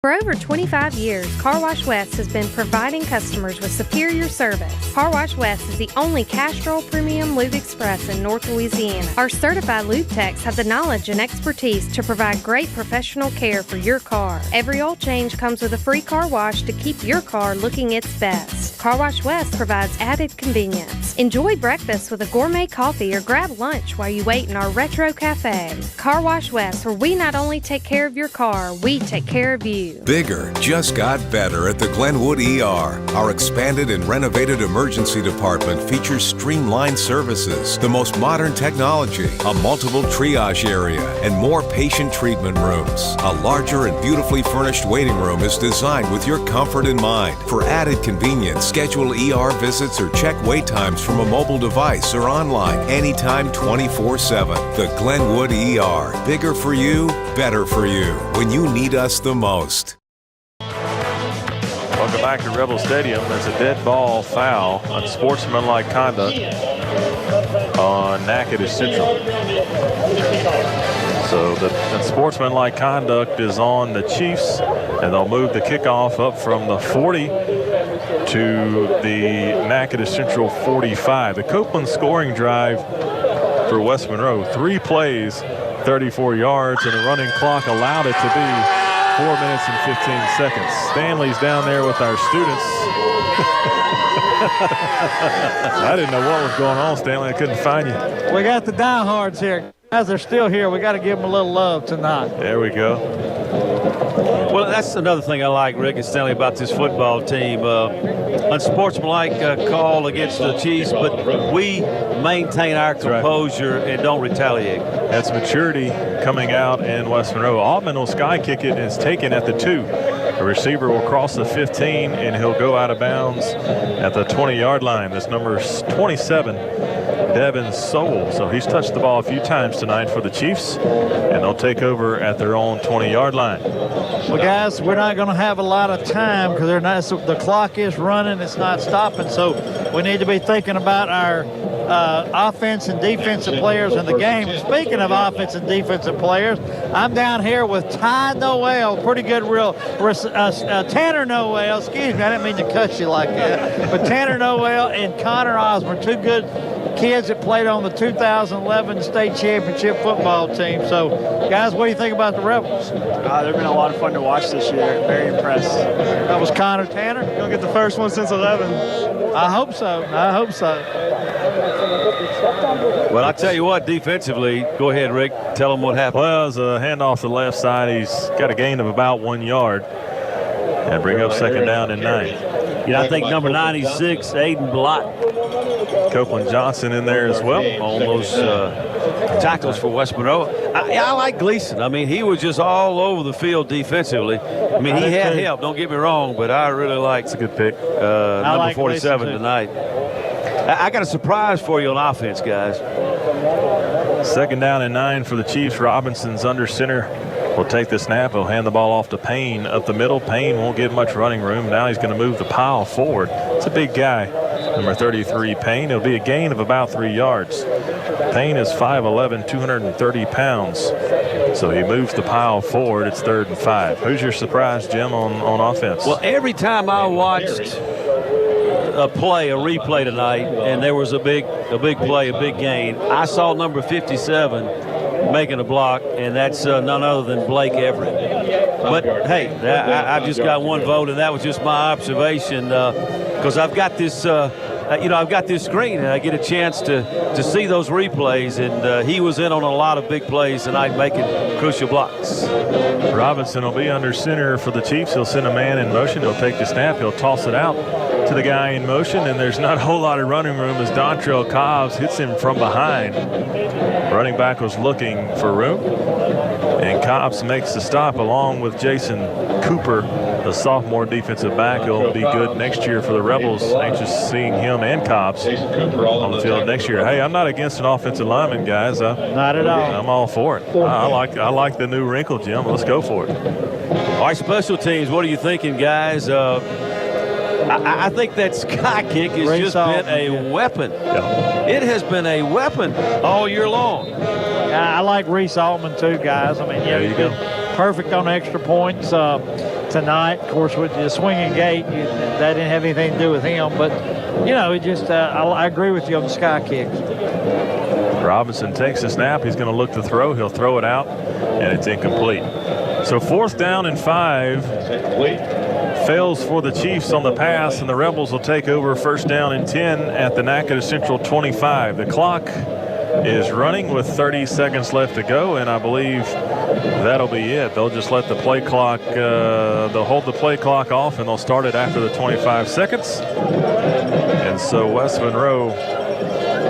For over 25 years, Car Wash West has been providing customers with superior service. Car Wash West is the only Castrol Premium Lube Express in North Louisiana. Our certified lube techs have the knowledge and expertise to provide great professional care for your car. Every oil change comes with a free car wash to keep your car looking its best. Car Wash West provides added convenience. Enjoy breakfast with a gourmet coffee or grab lunch while you wait in our retro cafe. Car Wash West, where we not only take care of your car, we take care of you.
Bigger just got better at the Glenwood ER. Our expanded and renovated emergency department features streamlined services, the most modern technology, a multiple triage area, and more patient treatment rooms. A larger and beautifully furnished waiting room is designed with your comfort in mind. For added convenience, schedule ER visits or check wait times from a mobile device or online anytime 24/7. The Glenwood ER. Bigger for you, better for you. When you need us the most.
Welcome back to Rebel Stadium. There's a dead ball foul, unsportsmanlike conduct on Natchitoches Central. So the unsportsmanlike conduct is on the Chiefs, and they'll move the kickoff up from the 40 to the Natchitoches Central 45. The Copeland scoring drive for West Monroe, 3 plays, 34 yards, and the running clock allowed it to be 4 minutes and 15 seconds. Stanley's down there with our students. I didn't know what was going on, Stanley. I couldn't find you.
We got the diehards here. As they're still here, we got to give them a little love tonight.
There we go.
Well, that's another thing I like, Rick and Stanley, about this football team. Unsportsmanlike call against the Chiefs, but we maintain our composure and don't retaliate.
That's maturity coming out in West Monroe. Altman will sky kick it, and it's taken at the 2. The receiver will cross the 15, and he'll go out of bounds at the 20-yard line. This number is 27, Devin Sowell. So he's touched the ball a few times tonight for the Chiefs, and they'll take over at their own 20-yard line.
Well, guys, we're not going to have a lot of time because the clock is running. It's not stopping. So we need to be thinking about our offense and defensive players in the game. Speaking of offense and defensive players, I'm down here with Ty Noel, pretty good Tanner Noel, excuse me, I didn't mean to cut you like that, but Tanner Noel and Connor Osborne, two good kids that played on the 2011 state championship football team. So, guys, what do you think about the Rebels?
They've been a lot of fun to watch this year. Very impressed.
That was Connor Tanner.
Gonna get the first one since 11.
I hope so. I hope so.
Well, I'll tell you what, defensively, go ahead, Rick. Tell them what happened.
Well, as a handoff to the left side, he's got a gain of about 1 yard. And bring up second down and 9.
I think number 96, Aiden Blott.
Copeland Johnson in there as well.
On those tackles for West Monroe. I like Gleason. I mean, he was just all over the field defensively. I mean, he had help, don't get me wrong, but I really like
it's a good pick.
Number 47 tonight. I got a surprise for you on offense, guys.
Second down and 9 for the Chiefs. Robinson's under center. Will take the snap. He'll hand the ball off to Payne up the middle. Payne won't get much running room. Now he's going to move the pile forward. It's a big guy, number 33, Payne. It'll be a gain of about 3 yards. Payne is 5'11", 230 pounds. So he moves the pile forward. It's 3rd and 5. Who's your surprise, Jim, on offense?
Well, every time I watched a replay tonight, and there was a big play, a big gain, I saw number 57 making a block, and that's none other than Blake Everett. But hey, I've just got one vote, and that was just my observation, because I've got this I've got this screen, and I get a chance to see those replays, and he was in on a lot of big plays tonight, making crucial blocks.
Robinson will be under center for the Chiefs. He'll send a man in motion. He'll take the snap. He'll toss it out to the guy in motion, and there's not a whole lot of running room as Dontrell Cobbs hits him from behind. Running back was looking for room, and Cobbs makes the stop along with Jason Cooper, the sophomore defensive back. He'll be good next year for the Rebels. Anxious seeing him and Cobbs on the field next year. Hey, I'm not against an offensive lineman, guys.
Not at all.
I'm all for it. I like the new wrinkle, Jim. Let's go for it.
All right, special teams, what are you thinking, guys? I think that sky kick has just been a weapon.
Yeah.
It has been a weapon all year long.
I like Reese Altman too, guys. I mean,
there you go.
Perfect on extra points tonight. Of course, with the swinging gate, that didn't have anything to do with him. But, it just I agree with you on the sky kicks.
Robinson takes the snap. He's going to look to throw. He'll throw it out, and it's incomplete. So 4th down and 5. Fails for the Chiefs on the pass, and the Rebels will take over 1st down and 10 at the Natchitoches Central 25. The clock is running with 30 seconds left to go, and I believe that'll be it. They'll just let the play clock, they'll hold the play clock off, and they'll start it after the 25 seconds. And so West Monroe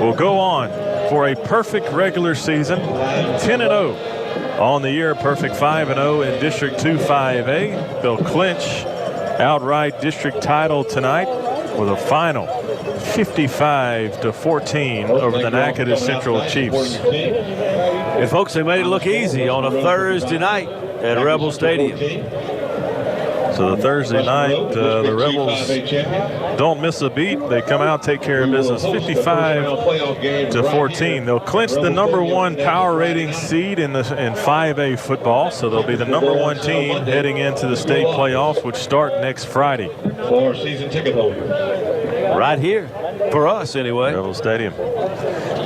will go on for a perfect regular season, 10-0 on the year, perfect 5-0 in District 2 5A. They'll clinch outright district title tonight with a final 55-14 over the Natchitoches Central Chiefs.
And folks, they made it look easy on a Thursday night at Rebel Stadium.
So the Thursday night, the Rebels don't miss a beat. They come out, take care of business, 55-14. They'll clinch the #1 power rating seed in 5A football. So they'll be the #1 team heading into the state playoffs, which start next Friday.
For season ticket holders.
Right here, for us anyway.
Rebel Stadium.